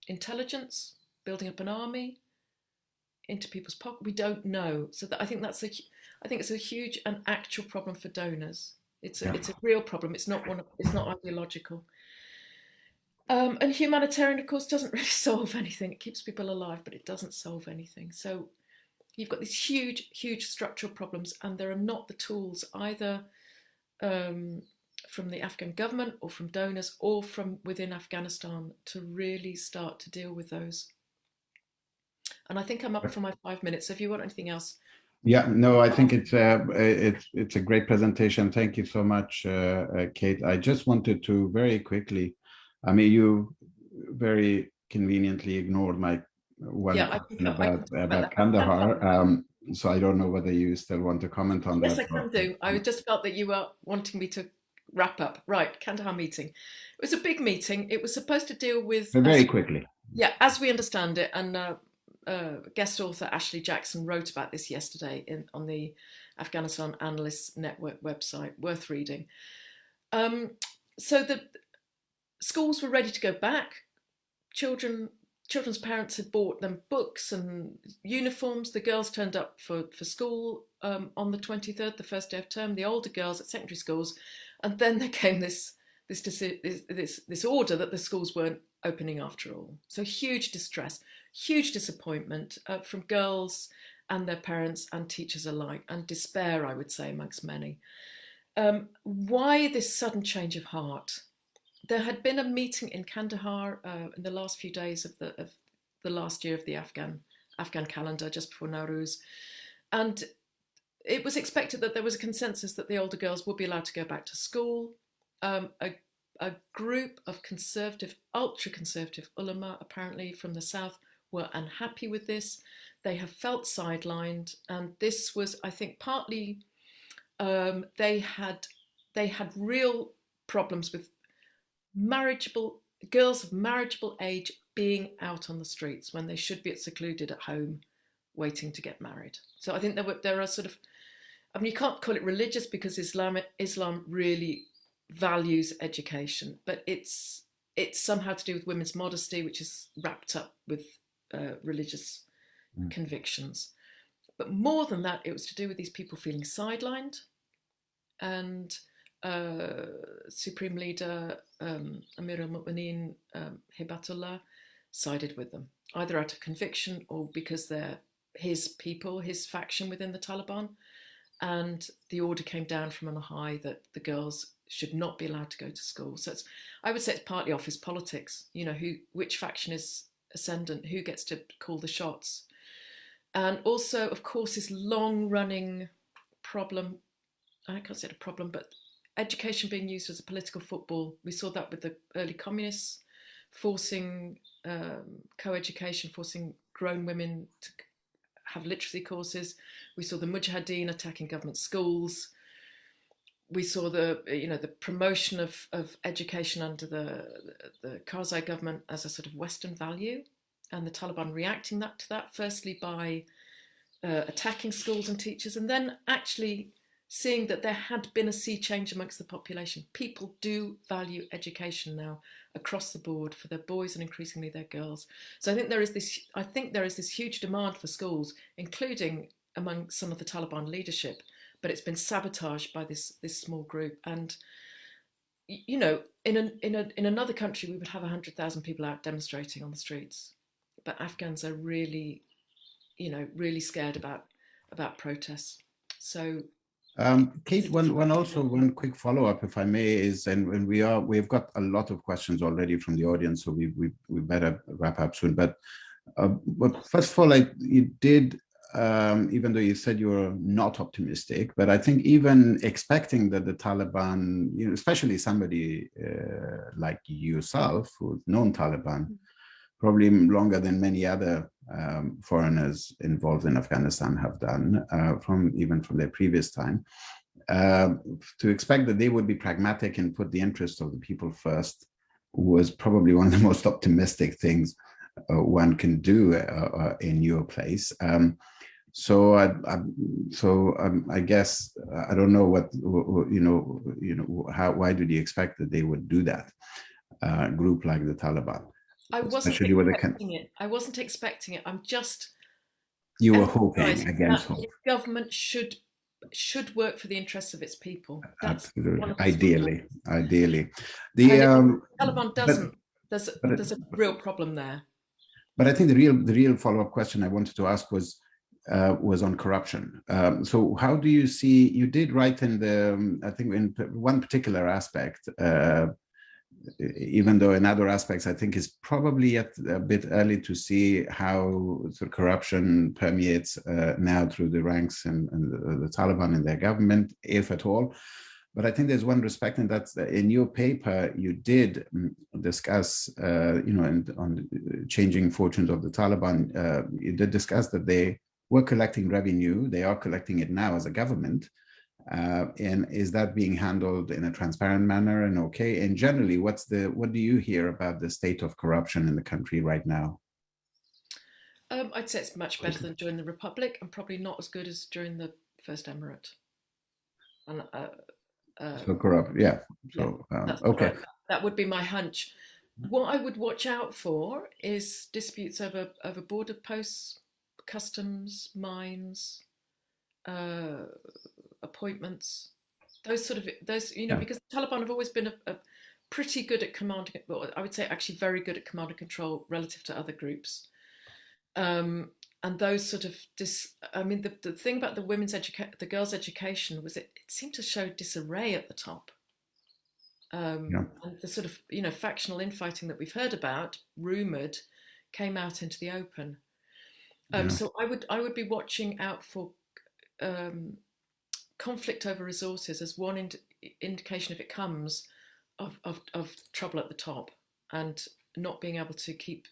Intelligence, building up an army, into people's pocket. We don't know. So I think it's a huge and actual problem for donors. It's a real problem. It's not ideological. And humanitarian, of course, doesn't really solve anything. It keeps people alive, but it doesn't solve anything. So you've got these huge structural problems, and there are not the tools either from the Afghan government or from donors or from within Afghanistan to really start to deal with those. And I think I'm up for my 5 minutes. So if you want anything else. Yeah, no, I think it's a great presentation. Thank you so much, Kate. I just wanted to very quickly, I mean, you very conveniently ignored my question about Kandahar. So I don't know whether you still want to comment on that. Yes, I can do. I just felt that you were wanting me to wrap up. Right, Kandahar meeting. It was a big meeting. It was supposed to deal with... Very quickly. Yeah, as we understand it, and guest author Ashley Jackson wrote about this yesterday on the Afghanistan Analysts Network website, worth reading. So the schools were ready to go back. Children children's parents had bought them books and uniforms. The girls turned up for school on the 23rd, the first day of term, the older girls at secondary schools. And then there came this order that the schools weren't opening after all. So huge distress, huge disappointment from girls and their parents and teachers alike, and despair, I would say, amongst many. Why this sudden change of heart? There had been a meeting in Kandahar in the last few days of the last year of the Afghan calendar, just before Nowruz, and it was expected that there was a consensus that the older girls would be allowed to go back to school. A group of conservative, ultra-conservative ulama, apparently from the south, were unhappy with this. They have felt sidelined, and this was, I think, partly they had real problems with girls of marriageable age being out on the streets when they should be secluded at home waiting to get married. So I think there are sort of, I mean, you can't call it religious because Islam really values education, but it's somehow to do with women's modesty, which is wrapped up with religious convictions. But more than that, it was to do with these people feeling sidelined, and Supreme Leader Amir al-Mu'mineen Hibatullah sided with them, either out of conviction or because they're his people, his faction within the Taliban. And the order came down from on high that the girls should not be allowed to go to school. So I would say it's partly office politics, you know, which faction is ascendant, who gets to call the shots. And also, of course, this long-running problem, I can't say it a problem, but education being used as a political football. We saw that with the early communists, forcing co-education, forcing grown women to have literacy courses. We saw the Mujahideen attacking government schools. We saw the promotion of education under the Karzai government as a sort of Western value, and the Taliban reacting to that, firstly by attacking schools and teachers, and then actually seeing that there had been a sea change amongst the population. People do value education now across the board for their boys and increasingly their girls. So I think there is this huge demand for schools, including among some of the Taliban leadership, but it's been sabotaged by this small group. And you know, in another country, we would have 100,000 people out demonstrating on the streets, but Afghans are really, really scared about protests. So. Kate, one quick follow-up, if I may, is, and we've got a lot of questions already from the audience, so we better wrap up soon. But first of all, you did, even though you said you were not optimistic, but I think even expecting that the Taliban, especially somebody like yourself, who's known Taliban probably longer than many other foreigners involved in Afghanistan have done, from their previous time, to expect that they would be pragmatic and put the interests of the people first was probably one of the most optimistic things one can do in your place. So I guess I don't know why did you expect that they would do that? Group like the Taliban. I wasn't expecting it. I wasn't expecting it. I'm just. You were hoping against hope. The government should work for the interests of its people. That's absolutely, ideally. The Taliban doesn't. There's a real problem there. But I think the real follow-up question I wanted to ask was on corruption. So how do you see? You did write in I think in one particular aspect. Even though in other aspects, I think it's probably yet a bit early to see how sort of corruption permeates now through the ranks and the Taliban and their government, if at all. But I think there's one respect, and that's in your paper, you did discuss, on changing fortunes of the Taliban, you did discuss that they were collecting revenue. They are collecting it now as a government. And is that being handled in a transparent manner and okay? And generally, what do you hear about the state of corruption in the country right now? I'd say it's much better than during the Republic, and probably not as good as during the First Emirate. And so corrupt, yeah. So yeah, okay, that would be my hunch. what I would watch out for is disputes over border posts, customs, mines, appointments, because the Taliban have always been a pretty good at commanding, well, I would say actually very good at command and control relative to other groups. And those sort of the thing about the girls' education was it seemed to show disarray at the top. And the sort of factional infighting that we've heard about, rumored, came out into the open. So I would be watching out for conflict over resources as one indication, if it comes, of trouble at the top and not being able to keep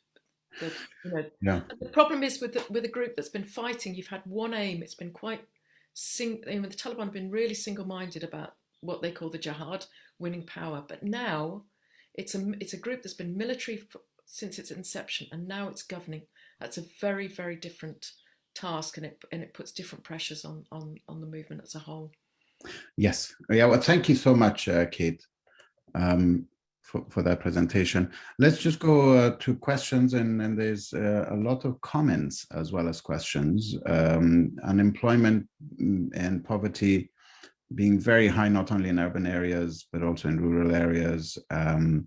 the The problem is with a group that's been fighting, you've had one aim. It's been quite the Taliban have been really single-minded about what they call the jihad, winning power. But now it's a group that's been military since its inception, and now it's governing. That's a very, very different task, and it puts different pressures on the movement as a whole. Yes. Yeah. Well, thank you so much, Kate, for that presentation. Let's just go to questions, and there's a lot of comments as well as questions. Unemployment and poverty being very high, not only in urban areas but also in rural areas. On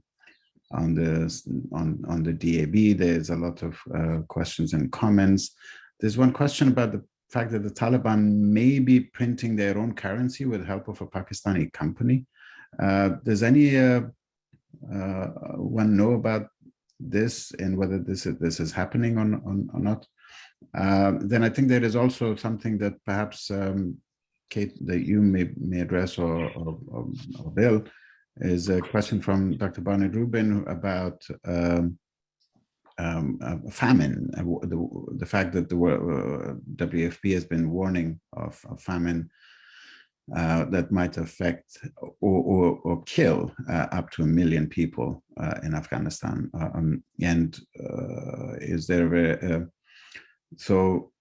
the DAB, there's a lot of questions and comments. There's one question about the fact that the Taliban may be printing their own currency with help of a Pakistani company. Does anyone know about this and whether this is happening or not? Then I think there is also something that perhaps Kate, that you may address, or Bill, is a question from Dr. Barnett Rubin about famine, the fact that the WFP has been warning of famine that might affect or kill up to 1 million people in Afghanistan. And is there so,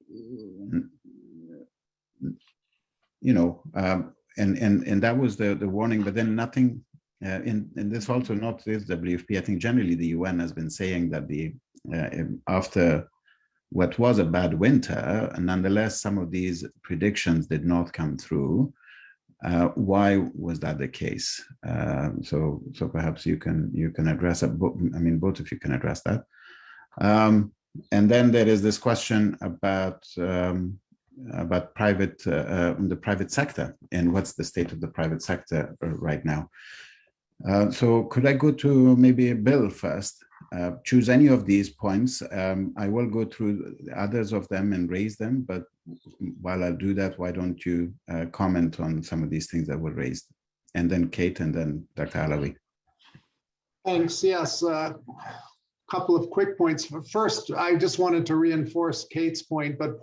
and that was the warning, but then nothing. And this also not this WFP. I think generally the UN has been saying that after what was a bad winter, nonetheless some of these predictions did not come through. Why was that the case? So perhaps you can address it. Both of you can address that. And then there is this question about private the private sector and what's the state of the private sector right now. So could I go to maybe Bill first? Choose any of these points. I will go through others of them and raise them, but while I do that, why don't you comment on some of these things that were raised? And then Kate, and then Dr. Alawi. Thanks. Yes, a couple of quick points. First, I just wanted to reinforce Kate's point, but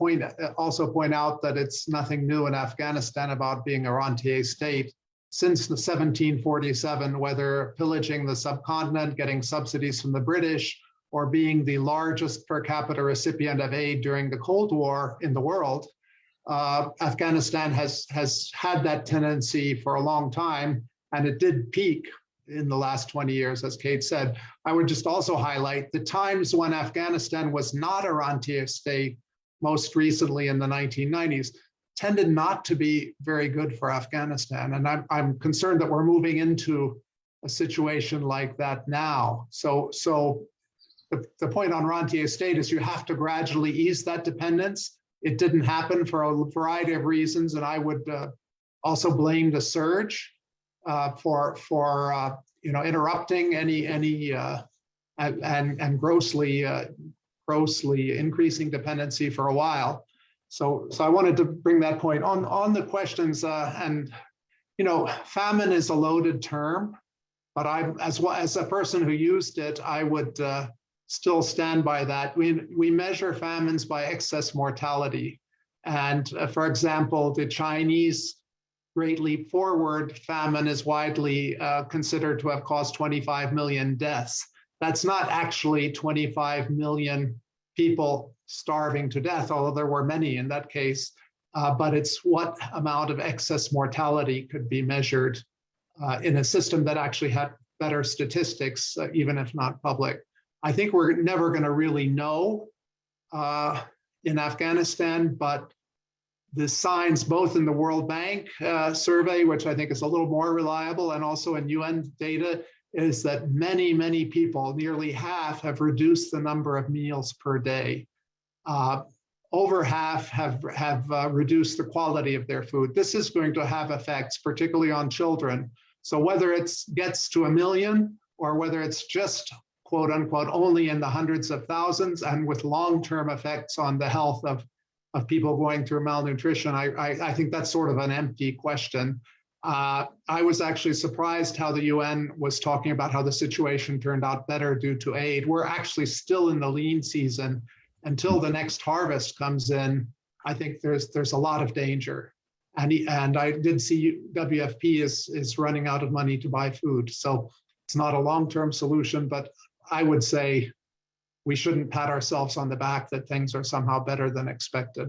also point out that it's nothing new in Afghanistan about being a rentier state. Since 1747, whether pillaging the subcontinent, getting subsidies from the British, or being the largest per capita recipient of aid during the Cold War in the world, Afghanistan has had that tendency for a long time, and it did peak in the last 20 years, as Kate said. I would just also highlight the times when Afghanistan was not a rentier state, most recently in the 1990s, tended not to be very good for Afghanistan. And I'm concerned that we're moving into a situation like that now. So the point on rentier state is you have to gradually ease that dependence. It didn't happen for a variety of reasons, and I would also blame the surge for interrupting any and grossly increasing dependency for a while. So I wanted to bring that point on the questions, and famine is a loaded term, but as a person who used it, I would still stand by that. We measure famines by excess mortality, and for example, the Chinese Great Leap Forward famine is widely considered to have caused 25 million deaths. That's not actually 25 million people starving to death, although there were many in that case, but it's what amount of excess mortality could be measured in a system that actually had better statistics, even if not public. I think we're never going to really know in Afghanistan, but the signs both in the World Bank survey, which I think is a little more reliable, and also in UN data, is that many, many people, nearly half, have reduced the number of meals per day. Over half have reduced the quality of their food. This is going to have effects, particularly on children. So whether it gets to 1 million or whether it's just quote unquote only in the hundreds of thousands and with long-term effects on the health of people going through malnutrition, I think that's sort of an empty question. I was actually surprised how the UN was talking about how the situation turned out better due to aid. We're actually still in the lean season. Until the next harvest comes in, I think there's a lot of danger. And I did see WFP is running out of money to buy food. So it's not a long-term solution, but I would say we shouldn't pat ourselves on the back that things are somehow better than expected.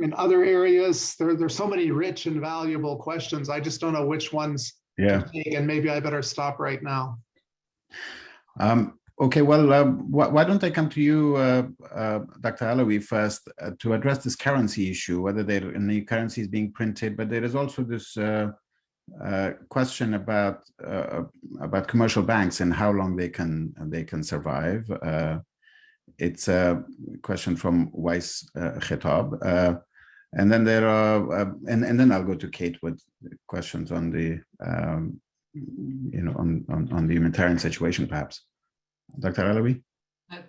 In other areas, there's so many rich and valuable questions. I just don't know which ones to take, and maybe I better stop right now. Okay, well, why don't I come to you, Dr. Alawi, first to address this currency issue, whether there are new currencies being printed, but there is also this question about commercial banks and how long they can survive. It's a question from Weiss Khitab, and then there are, and then I'll go to Kate with questions on the, on the humanitarian situation, perhaps. Dr. Alawi?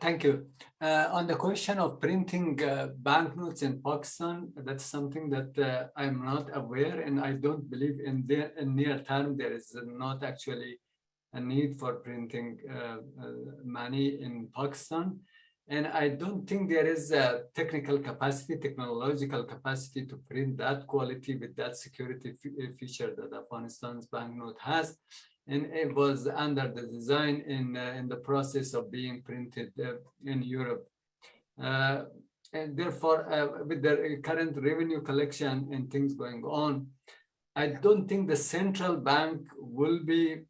Thank you. On the question of printing banknotes in Pakistan, that's something that I'm not aware, and I don't believe in near term there is not actually a need for printing money in Pakistan. And I don't think there is a technological capacity to print that quality with that security feature that Afghanistan's banknote has. And it was under the design in the process of being printed in Europe. And therefore, with the current revenue collection and things going on, I don't think the central bank will be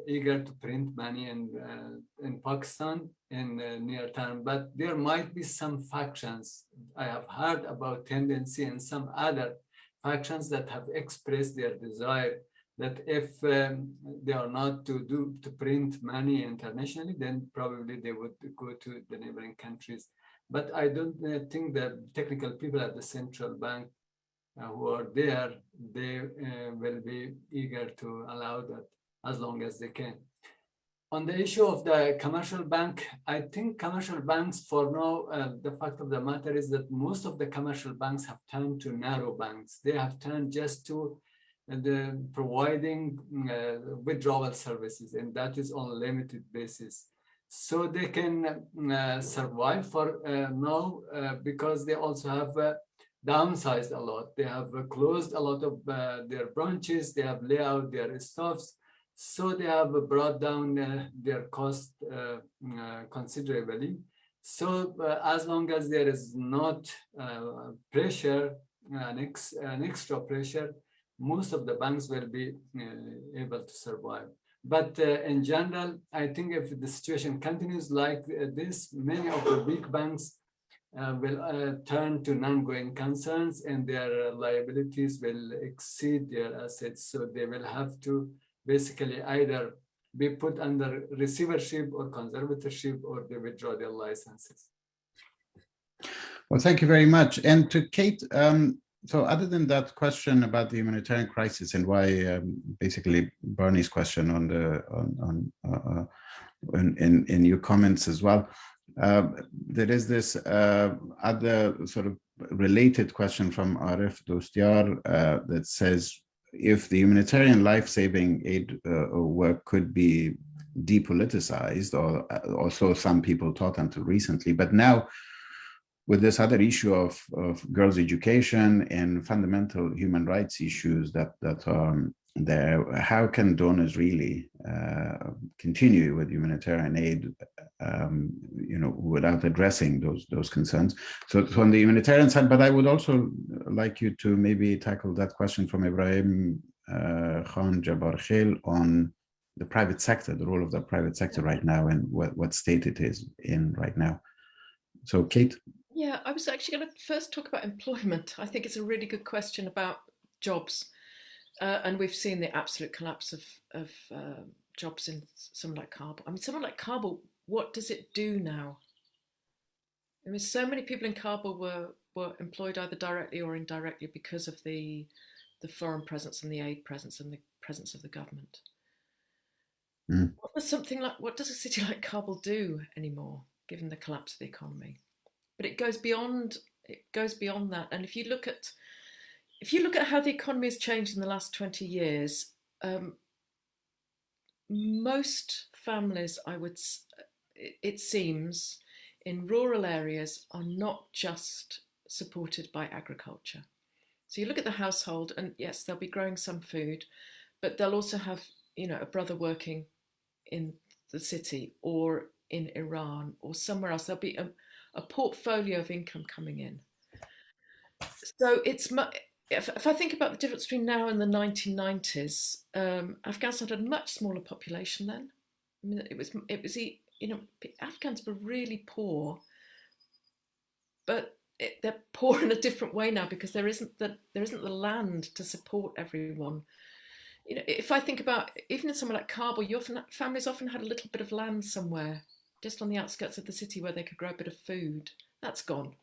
eager to print money in Pakistan in the near term, but there might be some factions. I have heard about tendency in some other factions that have expressed their desire that if they are not to print money internationally, then probably they would go to the neighboring countries. But I don't think the technical people at the central bank who are there, they will be eager to allow that as long as they can. On the issue of the commercial bank, I think commercial banks for now, the fact of the matter is that most of the commercial banks have turned to narrow banks. They have turned just to providing withdrawal services, and that is on a limited basis. So they can survive for now because they also have downsized a lot. They have closed a lot of their branches, they have laid out their staffs, so they have brought down their cost considerably. So as long as there is not pressure, an extra pressure, most of the banks will be able to survive. But in general, I think if the situation continues like this, many of the big banks will turn to non-going concerns and their liabilities will exceed their assets. So they will have to basically either be put under receivership or conservatorship, or they withdraw their licenses. Well, thank you very much. And to Kate, so other than that question about the humanitarian crisis and why basically Bernie's question on the in your comments as well, there is this other sort of related question from Arif Dostiar that says, if the humanitarian life-saving aid work could be depoliticized, or so some people thought until recently, but now with this other issue of girls' education and fundamental human rights issues that are there, how can donors really continue with humanitarian aid, without addressing those concerns? So on the humanitarian side, but I would also like you to maybe tackle that question from Ibrahim Khan Jabbar Khail on the private sector, the role of the private sector right now, and what state it is in right now. So, Kate? Yeah, I was actually going to first talk about employment. I think it's a really good question about jobs. And we've seen the absolute collapse of jobs in someone like Kabul. I mean, someone like Kabul, what does it do now? I mean, so many people in Kabul were employed either directly or indirectly because of the foreign presence and the aid presence and the presence of the government. Mm. What does a city like Kabul do anymore, given the collapse of the economy? But it goes beyond that. And if you look at how the economy has changed in the last 20 years, most families, it seems, in rural areas are not just supported by agriculture. So you look at the household, and yes, they'll be growing some food, but they'll also have, a brother working in the city or in Iran or somewhere else. There'll be a portfolio of income coming in. So if I think about the difference between now and the 1990s, Afghanistan had a much smaller population then. I mean, it was Afghans were really poor, but they're poor in a different way now because there isn't the land to support everyone. If I think about even in somewhere like Kabul, families often had a little bit of land somewhere, just on the outskirts of the city where they could grow a bit of food. That's gone.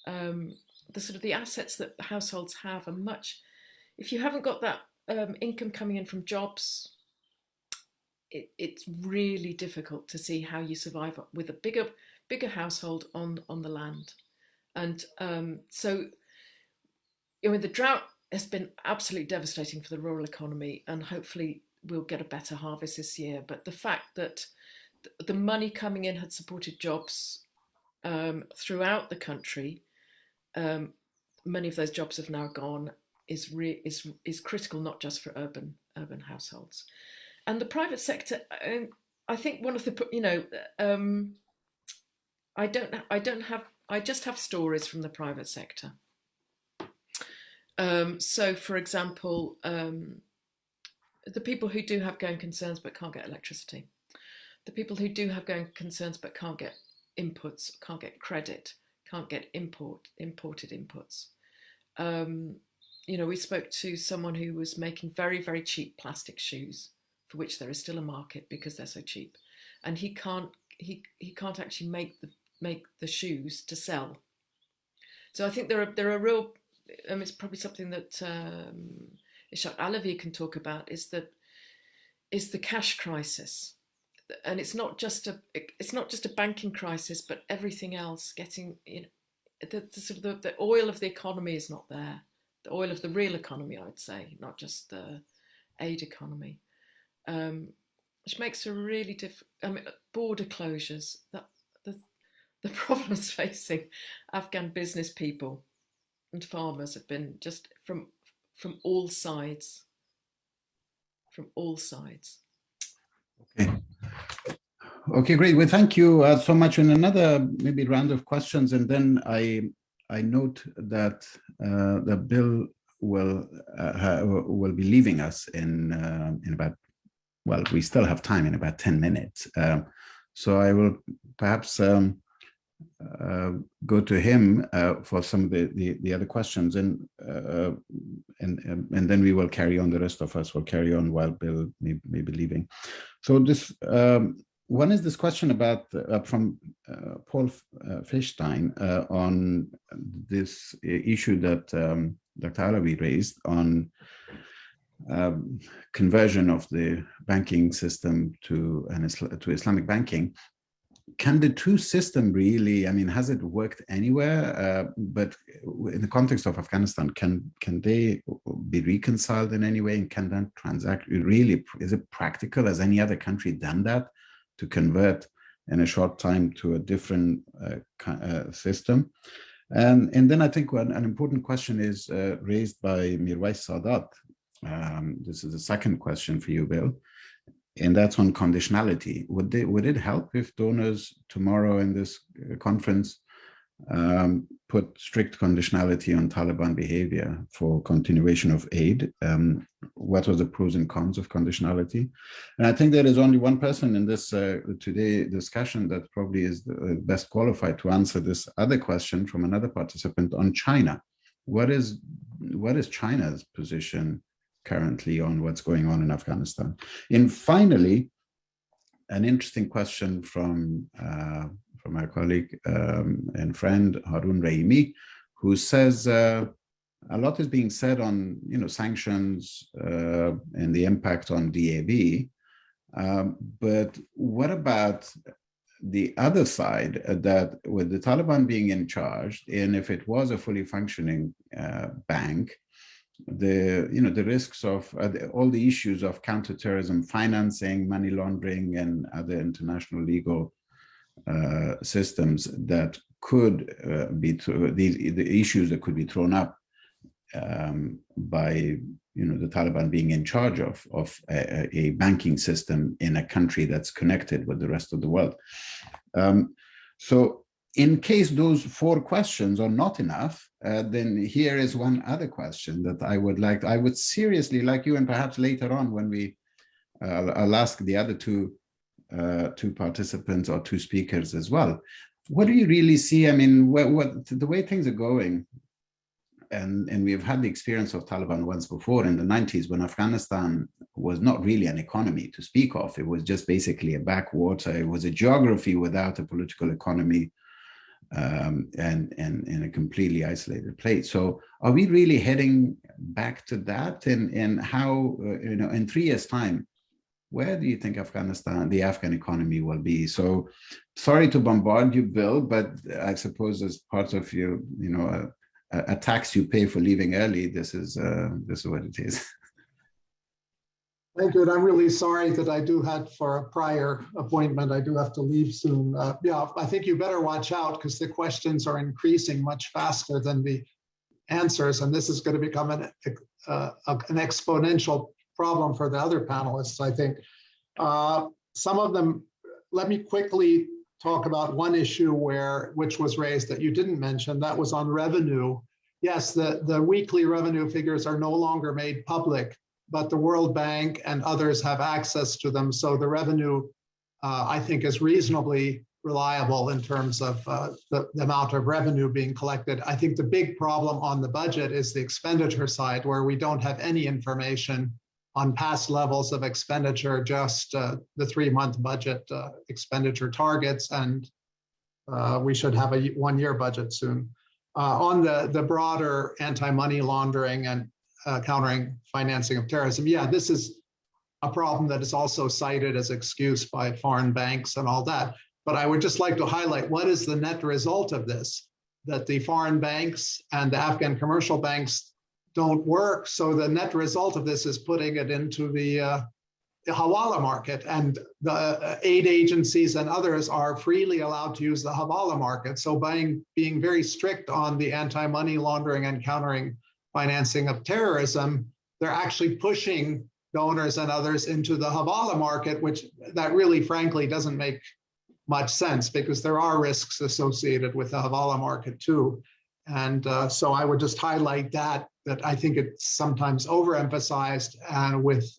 The assets that households have are much. If you haven't got that income coming in from jobs, it's really difficult to see how you survive with a bigger household on the land. And so the drought has been absolutely devastating for the rural economy, and hopefully we'll get a better harvest this year. But the fact that the money coming in had supported jobs throughout the country, many of those jobs have now gone, is critical, not just for urban households. And the private sector, I think one of the I just have stories from the private sector. So, for example, the people who do have going concerns but can't get electricity, the people who do have going concerns but can't get inputs, can't get credit, can't get imported inputs. We spoke to someone who was making very, very cheap plastic shoes, for which there is still a market because they're so cheap, and he can't actually make the shoes to sell. So I think there are real. It's probably something that Ishaq Alavi can talk about. Is the cash crisis, and it's not just a banking crisis, but everything else. Getting the oil of the economy is not there. The oil of the real economy, I would say, not just the aid economy, which makes a really border closures. The problems facing Afghan business people and farmers have been just from all sides. From all sides. Okay, great. Well, thank you so much. And another maybe round of questions, and then I note that the Bill will be leaving us in about, well, we still have time, in about 10 minutes. So I will perhaps go to him for some of the other questions, and then we will carry on. The rest of us will carry on while Bill may be leaving. So this one is this question about from Paul Fishstein on this issue that Dr. Alawi raised on conversion of the banking system to Islamic banking. Can the two system really, has it worked anywhere? But in the context of Afghanistan, can they be reconciled in any way? And can that transact really, is it practical? Has any other country done that, to convert in a short time to a different system? And then I think an important question is raised by Mirwais Sadat. This is the second question for you, Bill. And that's on conditionality. Would it help if donors tomorrow in this conference put strict conditionality on Taliban behavior for continuation of aid. What was the pros and cons of conditionality? And I think there is only one person in this today discussion that probably is the best qualified to answer this other question from another participant on China. What is China's position currently on what's going on in Afghanistan? And finally, an interesting question from my colleague and friend Harun Rahimi, who says a lot is being said on sanctions and the impact on DAB, but what about the other side, that with the Taliban being in charge, and if it was a fully functioning bank, the risks of all the issues of counterterrorism financing, money laundering, and other international legal systems that could be the issues that could be thrown up by the Taliban being in charge of a banking system in a country that's connected with the rest of the world. So in case those 4 questions are not enough, then here is one other question that I would seriously like you, and perhaps later on when I'll ask the other two participants or 2 speakers as well. What do you really see? I mean, what the way things are going, and we've had the experience of Taliban once before in the 90s when Afghanistan was not really an economy to speak of. It was just basically a backwater. It was a geography without a political economy, and a completely isolated place. So are we really heading back to that? And how, in 3 years' time, where do you think the Afghan economy will be? So sorry to bombard you, Bill, but I suppose as part of your, a tax you pay for leaving early, this is what it is. Thank you, and I'm really sorry that I do have for a prior appointment. I do have to leave soon. Yeah, I think you better watch out because the questions are increasing much faster than the answers, and this is going to become an exponential problem for the other panelists, I think. Some of them, let me quickly talk about one issue which was raised that you didn't mention, that was on revenue. Yes, the weekly revenue figures are no longer made public, but the World Bank and others have access to them. So the revenue, I think, is reasonably reliable in terms of the amount of revenue being collected. I think the big problem on the budget is the expenditure side, where we don't have any information on past levels of expenditure, just the 3-month budget expenditure targets, and we should have a 1-year budget soon. On the broader anti-money laundering and countering financing of terrorism, yeah, this is a problem that is also cited as excuse by foreign banks and all that. But I would just like to highlight what is the net result of this, that the foreign banks and the Afghan commercial banks don't work. So the net result of this is putting it into the hawala market, and the aid agencies and others are freely allowed to use the hawala market. So by being very strict on the anti-money laundering and countering financing of terrorism, they're actually pushing donors and others into the hawala market, which that really, frankly, doesn't make much sense because there are risks associated with the hawala market too. And so I would just highlight that I think it's sometimes overemphasized and with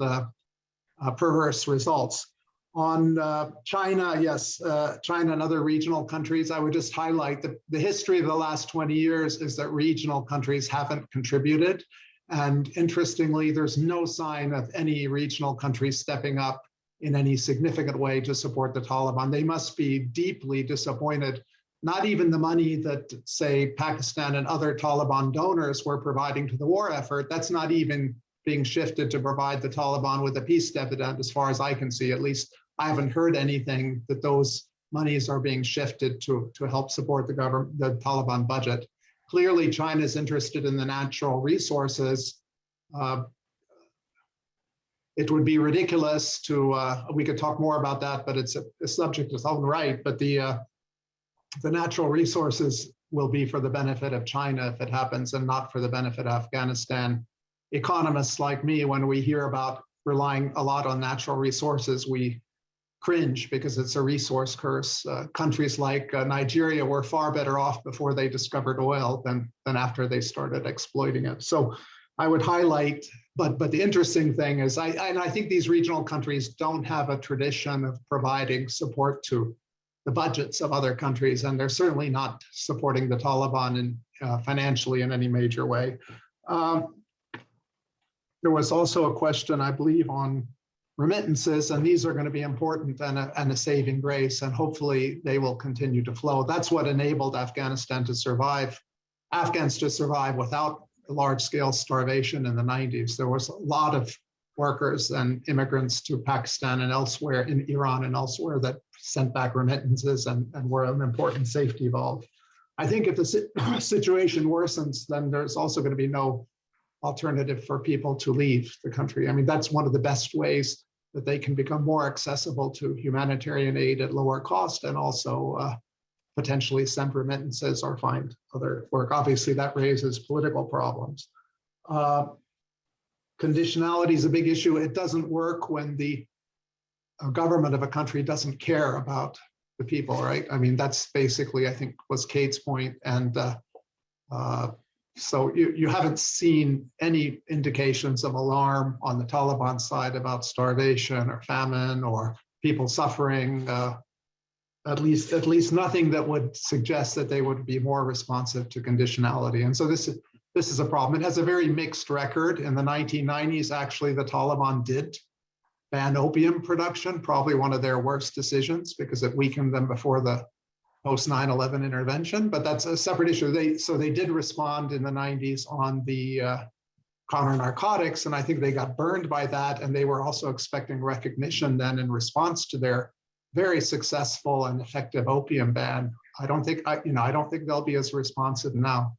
perverse results. On China, yes, China and other regional countries, I would just highlight that the history of the last 20 years is that regional countries haven't contributed. And interestingly, there's no sign of any regional countries stepping up in any significant way to support the Taliban. They must be deeply disappointed. Not even the money that, say, Pakistan and other Taliban donors were providing to the war effort, that's not even being shifted to provide the Taliban with a peace dividend, as far as I can see. At least I haven't heard anything that those monies are being shifted to help support the Taliban budget. Clearly, China is interested in the natural resources. It would be ridiculous to, we could talk more about that, but it's a subject of its own right. But the natural resources will be for the benefit of China if it happens, and not for the benefit of Afghanistan. Economists like me, when we hear about relying a lot on natural resources, we cringe because it's a resource curse. Countries like Nigeria were far better off before they discovered oil than after they started exploiting it. So I would highlight, but the interesting thing is, I think these regional countries don't have a tradition of providing support to the budgets of other countries, and they're certainly not supporting the Taliban financially in any major way. There was also a question, I believe, on remittances, and these are going to be important and a saving grace, and hopefully they will continue to flow. That's what enabled Afghanistan to survive, Afghans to survive without large-scale starvation in the 90s. There was a lot of workers and immigrants to Pakistan and elsewhere, in Iran and elsewhere, that sent back remittances and were an important safety valve. I think if the situation worsens, then there's also going to be no alternative for people to leave the country. I mean, that's one of the best ways that they can become more accessible to humanitarian aid at lower cost, and also potentially send remittances or find other work. Obviously, that raises political problems. Conditionality is a big issue. It doesn't work when the government of a country doesn't care about the people, right? I mean, that's basically, I think, was Kate's point. And so you haven't seen any indications of alarm on the Taliban side about starvation or famine or people suffering. At least nothing that would suggest that they would be more responsive to conditionality. And so this is a problem. It has a very mixed record. In the 1990s, actually, the Taliban did ban opium production, probably one of their worst decisions because it weakened them before the post 9/11 intervention. But that's a separate issue. They did respond in the 90s on the counter narcotics, and I think they got burned by that. And they were also expecting recognition then in response to their very successful and effective opium ban. I don't think they'll be as responsive now.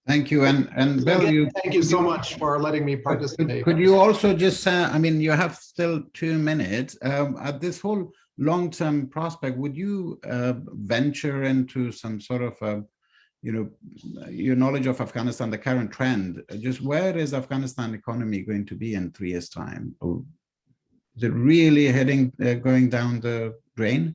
Thank you. And Bill, again, thank you so much for letting me participate. Could you also just say, I mean, you have still 2 minutes. At this whole long-term prospect, would you venture into some sort of, your knowledge of Afghanistan, the current trend, just where is Afghanistan economy going to be in 3 years' time? Or is it really going down the drain?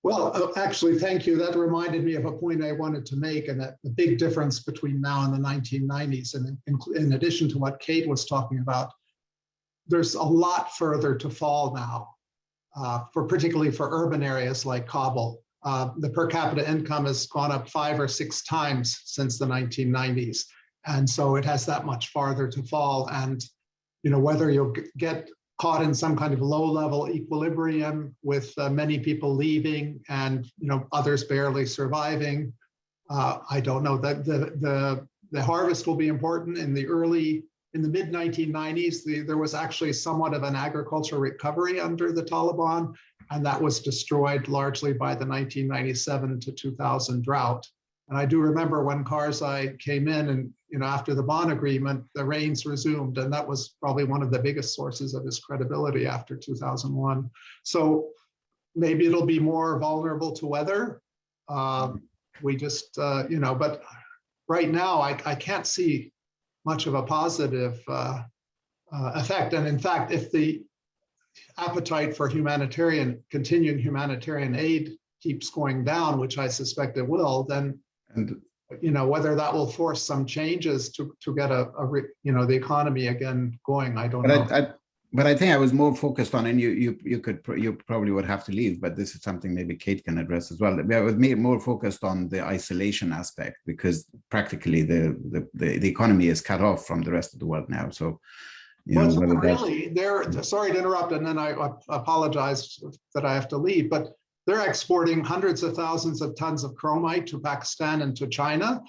Well, actually, thank you. That reminded me of a point I wanted to make, and that the big difference between now and the 1990s, and in addition to what Kate was talking about, there's a lot further to fall now, particularly for urban areas like Kabul. The per capita income has gone up 5 or 6 times since the 1990s, and so it has that much farther to fall. And whether you'll get caught in some kind of low-level equilibrium with many people leaving and others barely surviving, I don't know. That the harvest will be important. In the mid-1990s, there was actually somewhat of an agricultural recovery under the Taliban, and that was destroyed largely by the 1997 to 2000 drought. And I do remember when Karzai came in, and after the Bonn agreement, the rains resumed, and that was probably one of the biggest sources of his credibility after 2001. So maybe it'll be more vulnerable to weather. We just, but right now I can't see much of a positive effect. And in fact, if the appetite for continuing humanitarian aid keeps going down, which I suspect it will, then whether that will force some changes to get the economy again going, I don't know. But I think I was more focused on, and you probably would have to leave, but this is something maybe Kate can address as well. I was more focused on the isolation aspect, because practically the economy is cut off from the rest of the world now. So sorry to interrupt, and then I apologize that I have to leave, but they're exporting hundreds of thousands of tons of chromite to Pakistan and to China.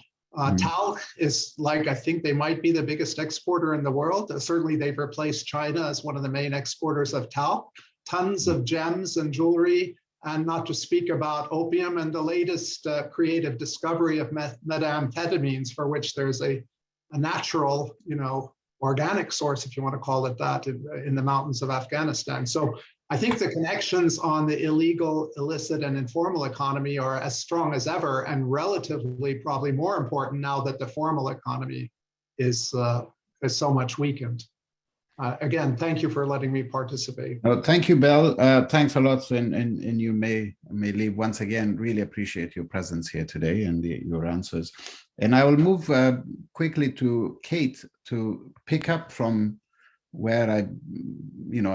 Talc is I think they might be the biggest exporter in the world. Certainly they've replaced China as one of the main exporters of talc. Tons of gems and jewelry, and not to speak about opium and the latest creative discovery of methamphetamines, for which there's a natural, organic source, if you want to call it that, in the mountains of Afghanistan. So I think the connections on the illegal, illicit, and informal economy are as strong as ever, and relatively probably more important now that the formal economy is so much weakened. Again, thank you for letting me participate. Oh, thank you, Bill. Thanks a lot. And you may leave once again. Really appreciate your presence here today and your answers. And I will move quickly to Kate to pick up from where I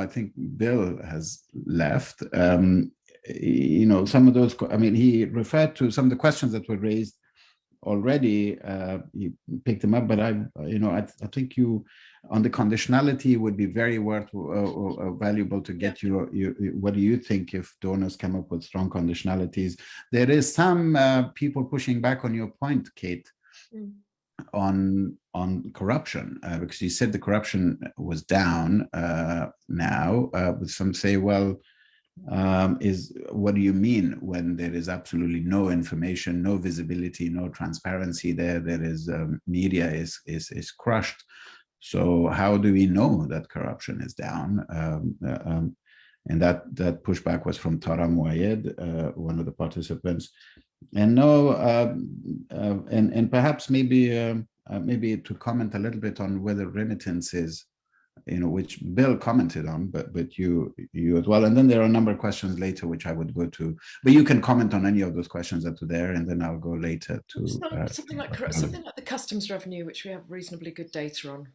think Bill has left. Some of those, he referred to some of the questions that were raised already. He picked them up, but I think you, on the conditionality, would be very valuable to get your what do you think if donors come up with strong conditionalities? There is some people pushing back on your point, Kate, on corruption, because you said the corruption was down now, but some say, well, what do you mean when there is absolutely no information, no visibility, no transparency there? There is media is crushed. So how do we know that corruption is down? And that pushback was from Tara Moayed, one of the participants. And no, and perhaps maybe to comment a little bit on whether remittances, which Bill commented on, but you as well. And then there are a number of questions later, which I would go to, but you can comment on any of those questions that are there, and then I'll go later to something like the customs revenue, which we have reasonably good data on.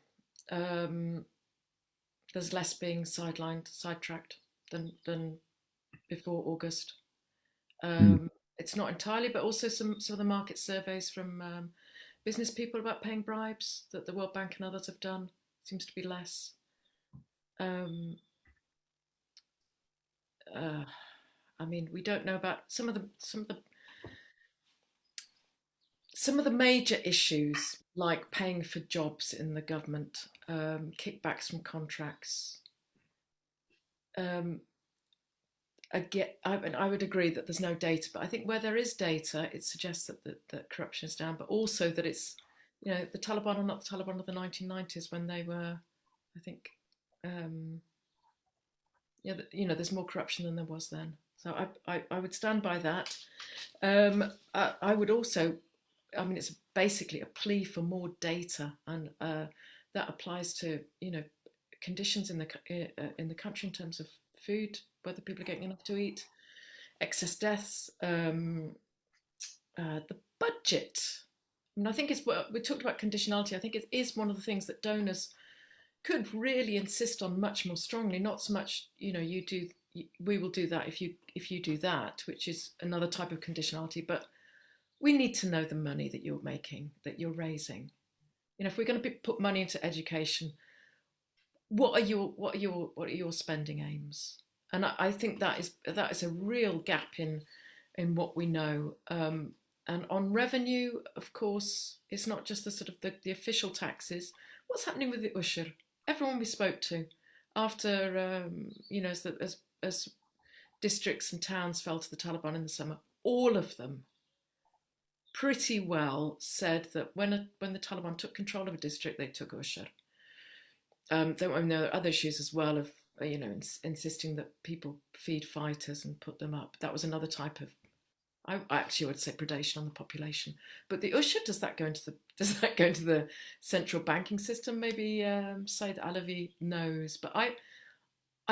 There's less being sidetracked than before August. It's not entirely, but also some of the market surveys from business people about paying bribes that the World Bank and others have done seems to be less. We don't know about some of the major issues, like paying for jobs in the government, kickbacks from contracts. Again, I would agree that there's no data, but I think where there is data, it suggests that corruption is down, but also that it's, the Taliban are not the Taliban of the 1990s when they were, I think, there's more corruption than there was then. So I would stand by that. I would also, it's basically a plea for more data, and that applies to, conditions in the country in terms of food, whether people are getting enough to eat, excess deaths, the budget. I think it's what we talked about, conditionality. I think it is one of the things that donors could really insist on much more strongly. Not so much, we will do that if you do that, which is another type of conditionality. But we need to know the money that you're making, that you're raising. If we're going to put money into education, what are your spending aims? And I think that is a real gap in what we know. And on revenue, of course, it's not just the sort of the official taxes. What's happening with the ushur? Everyone we spoke to, after as districts and towns fell to the Taliban in the summer, all of them pretty well said that when the Taliban took control of a district, they took ushur. There are other issues as well of insisting that people feed fighters and put them up. That was another type of, I actually would say, predation on the population. But the ushur, does that go into the central banking system? Maybe Said Alavi knows, but I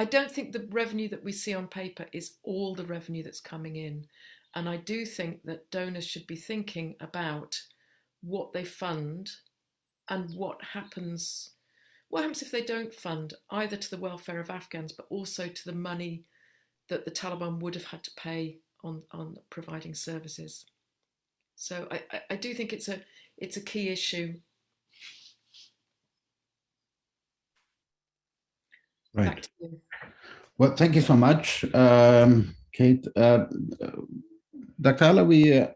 don't think the revenue that we see on paper is all the revenue that's coming in. And I do think that donors should be thinking about what they fund and what happens if they don't fund, either to the welfare of Afghans, but also to the money that the Taliban would have had to pay on providing services. So I do think it's a key issue. Right. Back to you. Well, thank you so much, Kate. Dr. Alawi,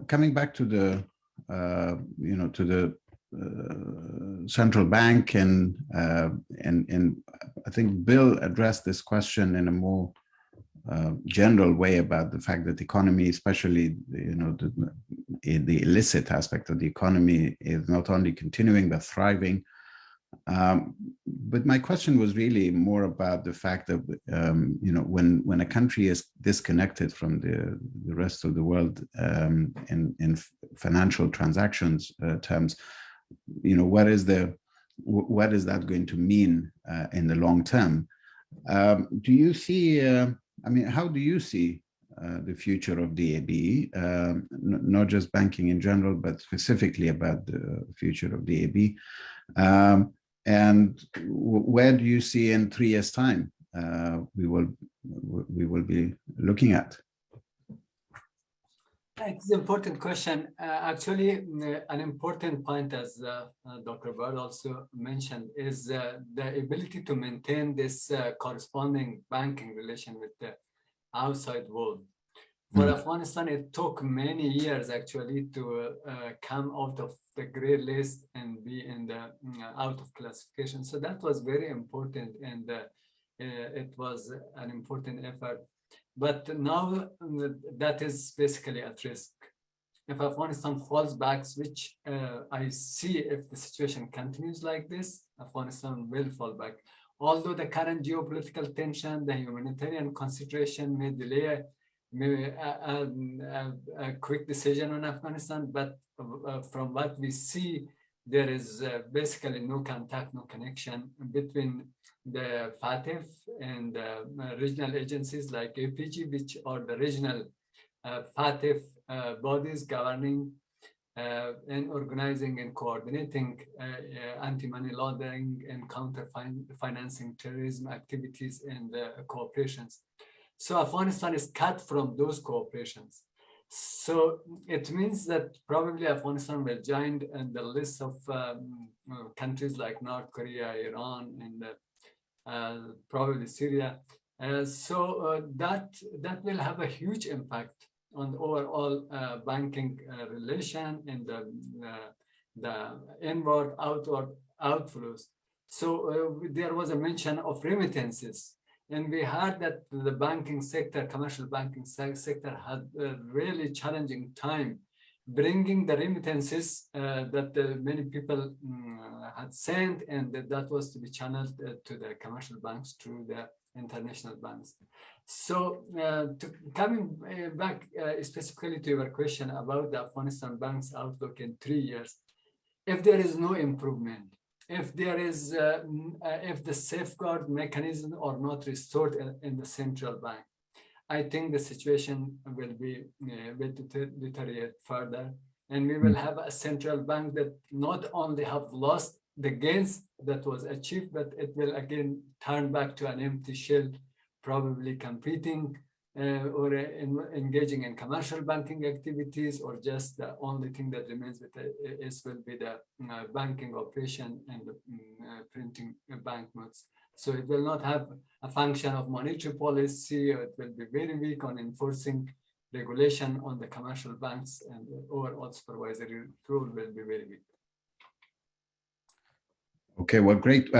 coming back to the central bank, and I think Bill addressed this question in a more general way about the fact that the economy, especially the illicit aspect of the economy, is not only continuing but thriving. But my question was really more about the fact that when a country is disconnected from the rest of the world, and financial transactions terms, what is that going to mean in the long term? Do you see? How do you see the future of DAB? Not just banking in general, but specifically about the future of DAB. And where do you see in 3 years' time we will be looking at? It's an important question. Actually, an important point, as Dr. Bird also mentioned, is the ability to maintain this corresponding banking relation with the outside world. For Afghanistan, it took many years actually to come out of the gray list and be in the out of classification. So that was very important, and it was an important effort. But now that is basically at risk. If Afghanistan falls back, which I see if the situation continues like this, Afghanistan will fall back. Although the current geopolitical tension, the humanitarian consideration may delay a quick decision on Afghanistan, but from what we see, there is basically no contact, no connection between the FATF and regional agencies like APG, which are the regional FATF bodies governing and organizing and coordinating anti-money laundering and counter-financing terrorism activities and cooperations. So Afghanistan is cut from those cooperations. So it means that probably Afghanistan will join in the list of countries like North Korea, Iran, and probably Syria. That will have a huge impact on the overall banking relation and the inward, outward outflows. So there was a mention of remittances. And we heard that the banking sector, commercial banking sector, had a really challenging time bringing the remittances that many people had sent, and that was to be channeled to the commercial banks through the international banks. So coming back specifically to your question about the Afghanistan bank's outlook in 3 years, if there is no improvement, if there is, if the safeguard mechanism are not restored in the central bank, I think the situation will deteriorate further, and we will have a central bank that not only have lost the gains that was achieved, but it will again turn back to an empty shell, probably competing or engaging in commercial banking activities, or just the only thing that remains with it will be the banking operation and printing banknotes. So it will not have a function of monetary policy. It will be very weak on enforcing regulation on the commercial banks, and overall supervisory role will be very weak. Okay, well, great.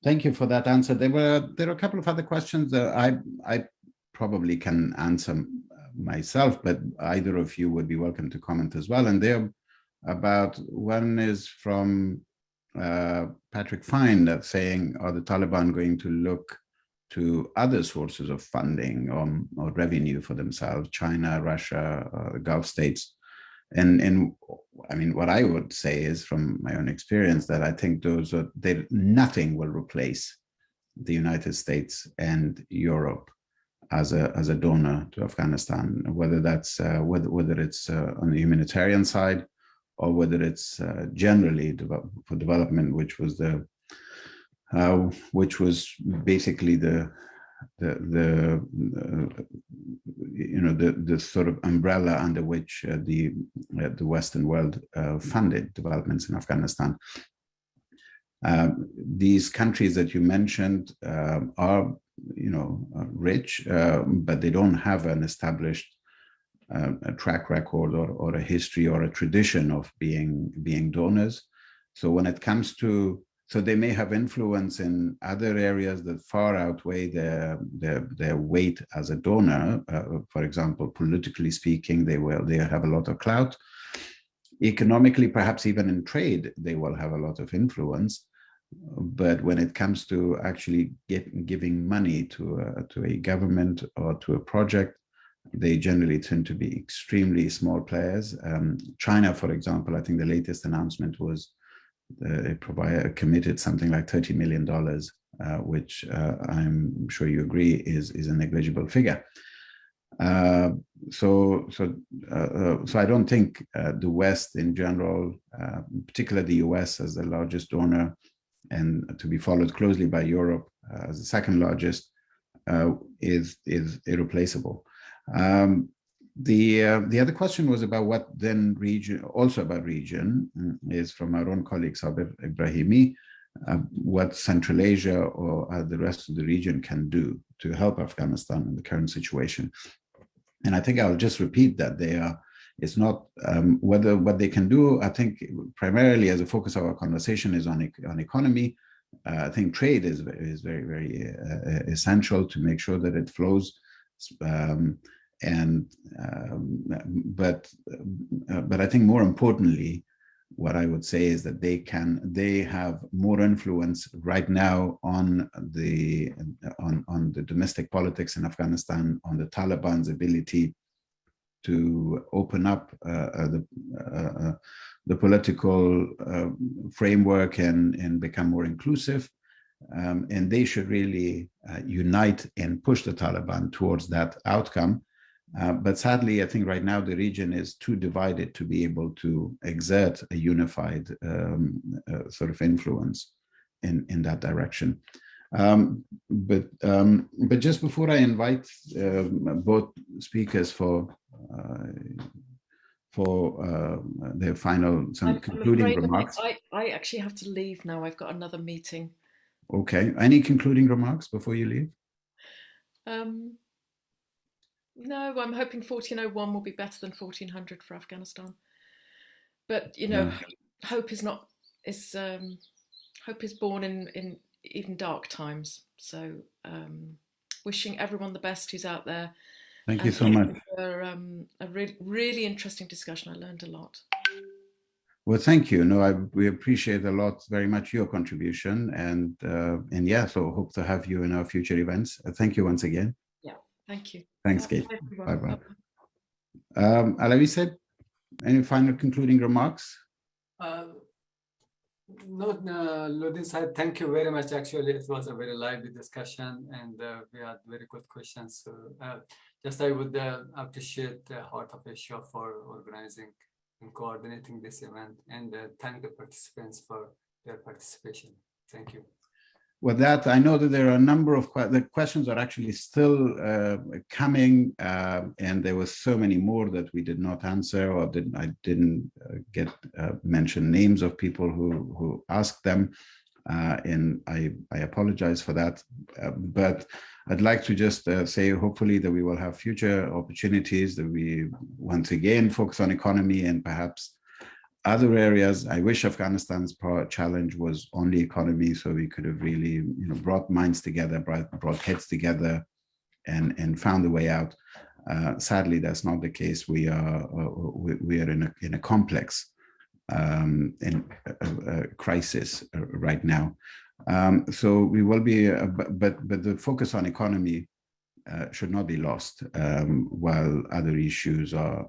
Thank you for that answer. There are a couple of other questions that I probably can answer myself, but either of you would be welcome to comment as well. And they're about, one is from Patrick Fine, saying, are the Taliban going to look to other sources of funding or revenue for themselves, China, Russia, the Gulf states? And I mean, what I would say is, from my own experience, that I think nothing will replace the United States and Europe as a donor to Afghanistan, whether that's whether it's on the humanitarian side, or whether it's generally for development, which was basically the sort of umbrella under which the Western world funded developments in Afghanistan. These countries that you mentioned are, rich, but they don't have an established a track record or a history or a tradition of being donors. So when it comes to, so they may have influence in other areas that far outweigh their weight as a donor. For example, politically speaking, they have a lot of clout. Economically, perhaps even in trade, they will have a lot of influence. But when it comes to actually giving money to a government or to a project, they generally tend to be extremely small players. China, for example, I think the latest announcement was committed something like $30 million, which I'm sure you agree is a negligible figure. So I don't think the West in general, particularly the US as the largest donor, and to be followed closely by Europe as the second largest, is irreplaceable. The other question was about what then region, also about region, is from our own colleague Sabir Ibrahimi, what Central Asia or the rest of the region can do to help Afghanistan in the current situation. And I think I'll just repeat that it's not whether what they can do. I think primarily as a focus of our conversation is on economy. I think trade is very, very essential to make sure that it flows. But I think more importantly, what I would say is that they have more influence right now on the domestic politics in Afghanistan, on the Taliban's ability to open up the political framework and become more inclusive. And they should really unite and push the Taliban towards that outcome. But sadly, I think right now the region is too divided to be able to exert a unified sort of influence in that direction. But just before I invite both speakers for their concluding remarks. I actually have to leave now. I've got another meeting. Okay. Any concluding remarks before you leave? No, I'm hoping 1401 will be better than 1400 for Afghanistan. But you know, hope is born in even dark times. So wishing everyone the best who's out there. Thank you so much for a really interesting discussion. I learned a lot. Well, thank you. No, we appreciate a lot, very much your contribution, and yeah, so hope to have you in our future events. Thank you once again. Yeah, thank you. Thanks, Kate. Bye-bye. Alawi said, any final concluding remarks? No, Ludin said, thank you very much. Actually, it was a very lively discussion, and we had very good questions. So, just I would appreciate the Heart of Asia for organizing and coordinating this event, and thank the participants for their participation. Thank you. With that, I know that there are a number of the questions are actually still coming, and there were so many more that we did not answer, or I didn't get mention names of people who asked them, and I apologize for that. But I'd like to just say, hopefully, that we will have future opportunities, that we once again focus on economy and perhaps other areas. I wish Afghanistan's challenge was only economy, so we could have really, brought minds together, brought heads together, and found a way out. Sadly, that's not the case. We are in a complex crisis right now. So we will be, but the focus on economy should not be lost while other issues are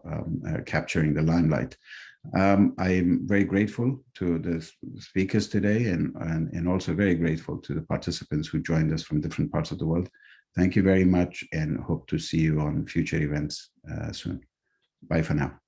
capturing the limelight. I'm very grateful to the speakers today, and also very grateful to the participants who joined us from different parts of the world. Thank you very much, and hope to see you on future events soon. Bye for now.